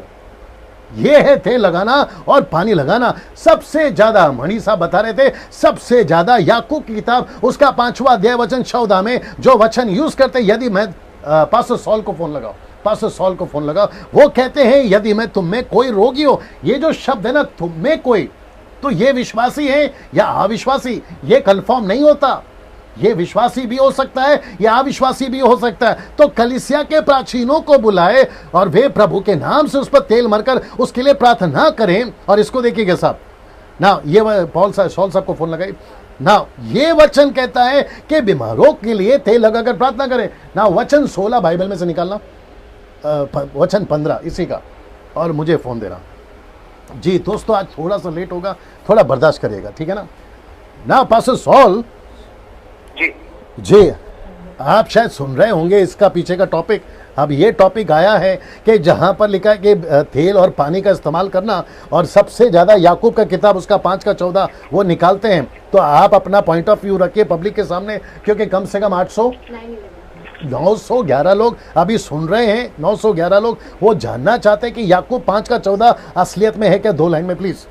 Speaker 1: ये है तेल लगाना और पानी लगाना। सबसे ज्यादा मणि साहब बता रहे थे, सबसे ज्यादा याकूब की किताब उसका 5वां अध्याय वचन 14 में जो वचन यूज करते, यदि मैं पास्टर सॉल को फोन लगाओ, पास्टर सॉल को फोन लगाओ, वो कहते हैं यदि मैं तुम में कोई रोगी हो। ये जो शब्द है ना, तुम में कोई, तो ये विश्वासी है या अविश्वासी, ये कंफर्म नहीं होता। ये विश्वासी भी हो सकता है या अविश्वासी भी हो सकता है। तो कलीसिया के प्राचीनों को बुलाए और वे प्रभु के नाम से उस पर तेल मरकर उसके लिए प्रार्थना करें। और इसको देखिएगा साहब ना, ये पॉल साहब, सॉल साहब को फोन लगाई ना। ये वचन कहता है कि बीमारों के लिए तेल लगाकर प्रार्थना करें ना। वचन 16 बाइबल में से निकालना, वचन 15 इसी का, और मुझे फोन देना। जी दोस्तों, आज थोड़ा सा लेट होगा, थोड़ा बर्दाश्त करिएगा, ठीक है ना। ना पास्टर सॉल जी, आप शायद सुन रहे होंगे इसका पीछे का टॉपिक। अब ये टॉपिक आया है कि जहां पर लिखा है कि तेल और पानी का इस्तेमाल करना, और सबसे ज्यादा याकूब का किताब उसका 5 का 14 वो निकालते हैं। तो आप अपना पॉइंट ऑफ व्यू रखिए पब्लिक के सामने, क्योंकि कम से कम 911 लोग अभी सुन रहे हैं। 911 लोग वो जानना चाहते हैं कि याकूब 5 का 14 असलियत में है क्या? 2 लाइन में प्लीज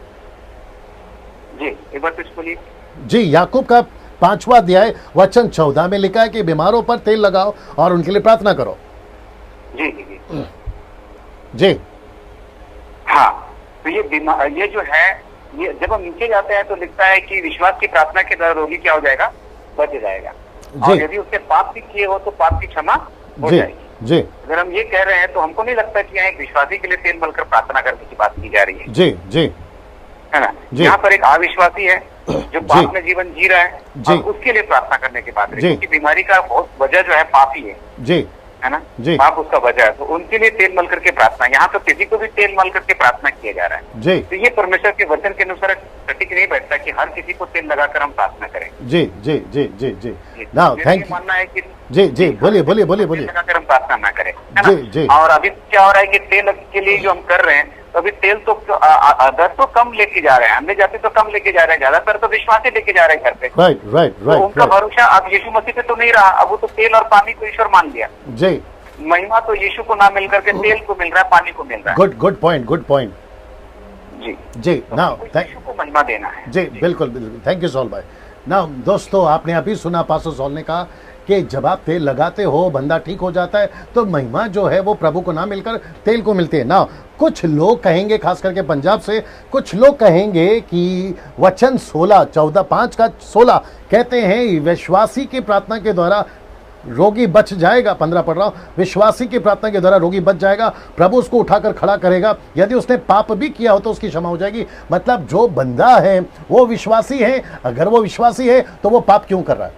Speaker 4: जी, एक बार कुछ बोलिए
Speaker 1: जी। याकूब का 5वां अध्याय वचन 14 में लिखा है कि बीमारों पर तेल लगाओ और उनके लिए प्रार्थना करो।
Speaker 4: जी जी जी
Speaker 1: जी
Speaker 4: हाँ, तो ये जो है, ये जब हम नीचे जाते हैं तो लिखता है कि विश्वास की प्रार्थना के द्वारा रोगी क्या हो जाएगा? बच जाएगा। और यदि उसने पाप भी किए हो तो पाप की क्षमा हो जाएगी।
Speaker 1: जी,
Speaker 4: अगर हम ये कह रहे हैं तो हमको नहीं लगता कि यहाँ एक विश्वासी के लिए तेल मलकर प्रार्थना करने की बात की जा रही है।
Speaker 1: जी जी,
Speaker 4: है ना। यहाँ पर एक अविश्वासी है जो पाप में जीवन जी रहा है और उसके लिए प्रार्थना करने की बात है, क्योंकि बीमारी का बहुत वजह जो है पाप ही है।
Speaker 1: जी
Speaker 6: है ना,
Speaker 1: जी।
Speaker 6: पाप उसका बचा है, तो उनके लिए तेल मल करके प्रार्थना। यहाँ तो किसी को भी तेल मल करके प्रार्थना किया जा रहा है।
Speaker 1: जी
Speaker 6: तो ये परमेश्वर के वचन के अनुसार सटीक नहीं बैठता कि हर किसी को तेल लगाकर हम प्रार्थना करें।
Speaker 1: जी जी जी जी जी नाउ
Speaker 6: मेरा
Speaker 1: थैंक
Speaker 6: ये मानना है कि
Speaker 1: जी जी बोलिए बोलिए बोलिए
Speaker 6: तेल
Speaker 1: बोलिए
Speaker 6: लगाकर हम प्रार्थना ना करें, है ना।
Speaker 1: जी, जी।
Speaker 6: और अभी क्या हो रहा है कि तेल के लिए जो हम कर रहे हैं, तो अभी तेल तो अदर तो कम लेके जा रहे हैं, हमने जाते तो कम लेके जा रहे हैं, ज्यादातर तो विश्वासी लेके जा रहे हैं घर पे।
Speaker 1: राइट राइट
Speaker 6: तो
Speaker 1: राइट
Speaker 6: उनका भरोसा अब यीशु मसीह पे तो नहीं रहा, अब वो तो तेल और पानी को ईश्वर मान लिया।
Speaker 1: जी
Speaker 6: महिमा तो यीशु को ना मिल करके तेल को मिल रहा है, पानी को मिल रहा है।
Speaker 1: गुड पॉइंट
Speaker 6: जी
Speaker 1: जी नाउ
Speaker 6: तो यीशु को महिमा देना है।
Speaker 1: जी बिल्कुल बिल्कुल थैंक यू सॉल भाई। ना दोस्तों आपने अभी सुना पास्टर सॉल ने कहा कि जब आप तेल लगाते हो बंदा ठीक हो जाता है, तो महिमा जो है वो प्रभु को ना मिलकर तेल को मिलती है ना। कुछ लोग कहेंगे, खास करके पंजाब से कुछ लोग कहेंगे कि वचन 16 कहते हैं विश्वासी की प्रार्थना के द्वारा रोगी बच जाएगा। 15 पढ़ रहा हूं, विश्वासी की प्रार्थना के द्वारा रोगी बच जाएगा, प्रभु उसको उठाकर खड़ा करेगा, यदि उसने पाप भी किया हो तो उसकी क्षमा हो जाएगी। मतलब जो बंदा है वो विश्वासी है, अगर वो विश्वासी है तो वो पाप क्यों कर रहा है?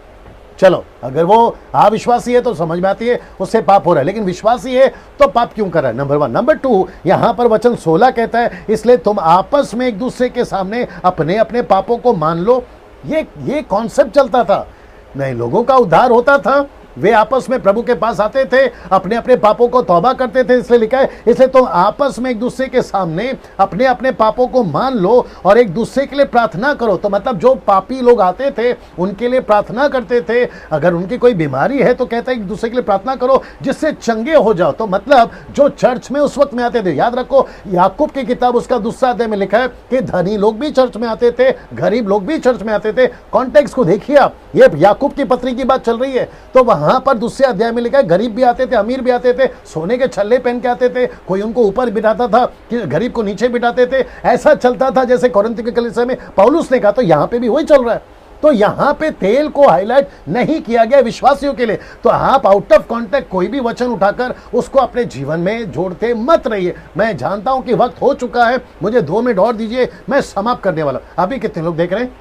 Speaker 1: चलो, अगर वो अविश्वासी है तो समझ में आती है उससे पाप हो रहा है, लेकिन विश्वासी है तो पाप क्यों कर रहा है? नंबर 1। नंबर 2, यहां पर वचन 16 कहता है इसलिए तुम आपस में एक दूसरे के सामने अपने अपने पापों को मान लो। ये कॉन्सेप्ट चलता था, नहीं लोगों का उद्धार होता था, वे आपस में प्रभु के पास आते थे, अपने अपने पापों को तौबा करते थे। इसलिए लिखा है इसलिए तुम आपस में एक दूसरे के सामने अपने अपने पापों को मान लो और एक दूसरे के लिए प्रार्थना करो। तो मतलब जो पापी लोग आते थे उनके लिए प्रार्थना करते थे, अगर उनकी कोई बीमारी है तो कहते हैं एक दूसरे के लिए प्रार्थना करो जिससे चंगे हो जाओ। तो मतलब जो चर्च में उस वक्त में आते थे, याद रखो याकूब की किताब उसका 2 अध्याय में लिखा है कि धनी लोग भी चर्च में आते थे, गरीब लोग भी चर्च में आते थे। कॉन्टेक्स्ट को देखिए आप, ये याकूब की पत्री की बात चल रही है, तो वहां पर 2 अध्याय में लिखा है गरीब भी आते थे, अमीर भी आते थे, सोने के छल्ले पहन के आते थे, कोई उनको ऊपर बिठाता था कि गरीब को नीचे बिठाते थे। ऐसा चलता था जैसे कोरिन्थ की कलीसिया में पौलुस ने कहा, तो यहां पे भी वही चल रहा है। तो यहां पे तेल को हाईलाइट नहीं किया गया विश्वासियों के लिए। तो आप आउट ऑफ कॉन्टेक्ट कोई भी वचन उठाकर उसको अपने जीवन में जोड़ते मत रहिए। मैं जानता हूं कि वक्त हो चुका है, मुझे 2 मिनट और दीजिए, मैं समाप्त करने वाला। अभी कितने लोग देख रहे हैं?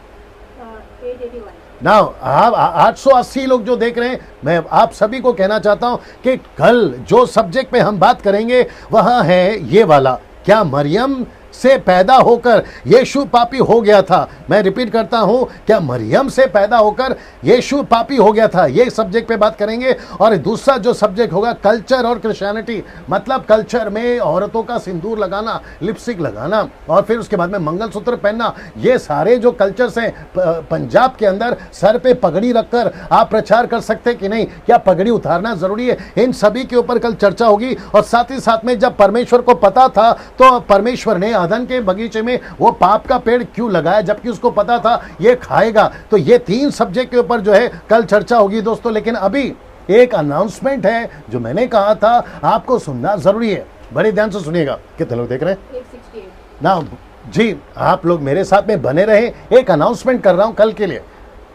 Speaker 1: 880 लोग जो देख रहे हैं, मैं आप सभी को कहना चाहता हूं कि कल जो सब्जेक्ट पे हम बात करेंगे वहां है ये वाला, क्या मरियम से पैदा होकर यीशु पापी हो गया था? मैं रिपीट करता हूं, क्या मरियम से पैदा होकर यीशु पापी हो गया था? ये सब्जेक्ट पे बात करेंगे। और दूसरा जो सब्जेक्ट होगा कल्चर और क्रिश्चियनिटी, मतलब कल्चर में औरतों का सिंदूर लगाना, लिपस्टिक लगाना और फिर उसके बाद में मंगलसूत्र पहनना, ये सारे जो कल्चर्स हैं पंजाब के अंदर, सर पे पगड़ी रखकर आप प्रचार कर सकते कि नहीं, क्या पगड़ी उतारना जरूरी है? इन सभी के ऊपर कल चर्चा होगी। और साथ ही साथ में जब परमेश्वर को पता था तो परमेश्वर ने अदन के बगीचे में वो पाप का पेड़ क्यों लगाया जबकि उसको पता था ये खाएगा? तो ये 3 सब्जेक्ट के ऊपर जो है कल चर्चा होगी दोस्तों। लेकिन अभी एक अनाउंसमेंट है जो मैंने कहा था आपको सुनना जरूरी है, बड़े ध्यान से सुनिएगा। कितने लोग देख रहे हैं?
Speaker 2: 868
Speaker 1: ना जी, आप लोग मेरे साथ में बने रहे। एक अनाउंसमेंट कर रहा हूं कल के लिए।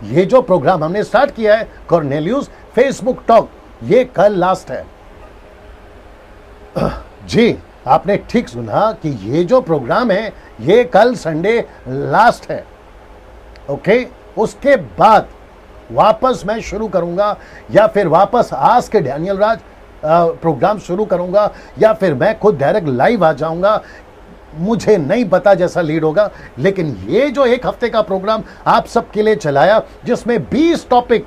Speaker 1: ये जो प्रोग्राम हमने स्टार्ट किया है कॉर्नेलियस फेसबुक टॉक, ये कल लास्ट है। जी आपने ठीक सुना कि ये जो प्रोग्राम है ये कल संडे लास्ट है। ओके, उसके बाद वापस मैं शुरू करूंगा, या फिर वापस आस्क डैनियल राज प्रोग्राम शुरू करूंगा, या फिर मैं खुद डायरेक्ट लाइव आ जाऊंगा। मुझे नहीं पता जैसा लीड होगा, लेकिन ये जो 1 हफ्ते का प्रोग्राम आप सबके लिए चलाया जिसमें 20 टॉपिक,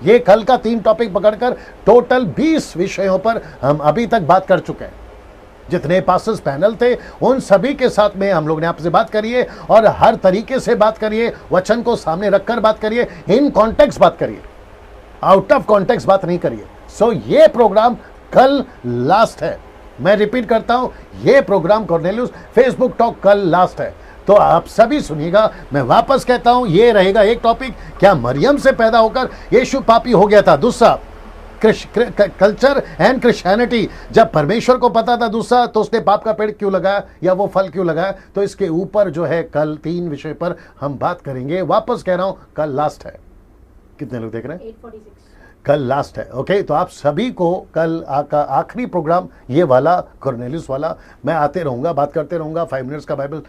Speaker 1: ये कल का 3 टॉपिक पकड़कर टोटल 20 विषयों पर हम अभी तक बात कर चुके हैं। जितने पास्टर्स पैनल थे उन सभी के साथ में हम लोग ने आपसे बात करी है, और हर तरीके से बात करिए, वचन को सामने रखकर बात करिए, इन कॉन्टेक्स्ट बात करिए, आउट ऑफ कॉन्टेक्स्ट बात नहीं करिए। सो ये प्रोग्राम कल लास्ट है। मैं रिपीट करता हूं, ये प्रोग्राम कॉर्नेलियस फेसबुक टॉक कल लास्ट है। तो आप सभी सुनिएगा, मैं वापस कहता हूं, ये रहेगा एक टॉपिक, क्या मरियम से पैदा होकर यीशु पापी हो गया था? दूसरा कल्चर एंड क्रिश्चियनिटी, जब परमेश्वर को पता था दूसरा, तो उसने पाप का पेड़ क्यों लगाया या वो फल क्यों लगाया? तो इसके ऊपर जो है कल 3 विषय पर हम बात करेंगे। वापस कह रहा हूं, कल लास्ट है। कितने लोग देख रहे हैं?
Speaker 2: 846
Speaker 1: कल लास्ट है। ओके, तो आप सभी को कल का आखिरी प्रोग्राम ये वाला कॉर्नेलियस वाला, मैं आते रहूँगा, बात करते रहूँगा, 5 मिनट्स का बाइबल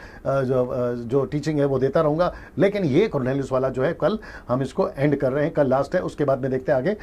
Speaker 1: जो टीचिंग है वो देता रहूँगा। लेकिन ये कॉर्नेलियस वाला जो है कल हम इसको एंड कर रहे हैं, कल लास्ट है। उसके बाद में देखते हैं आगे।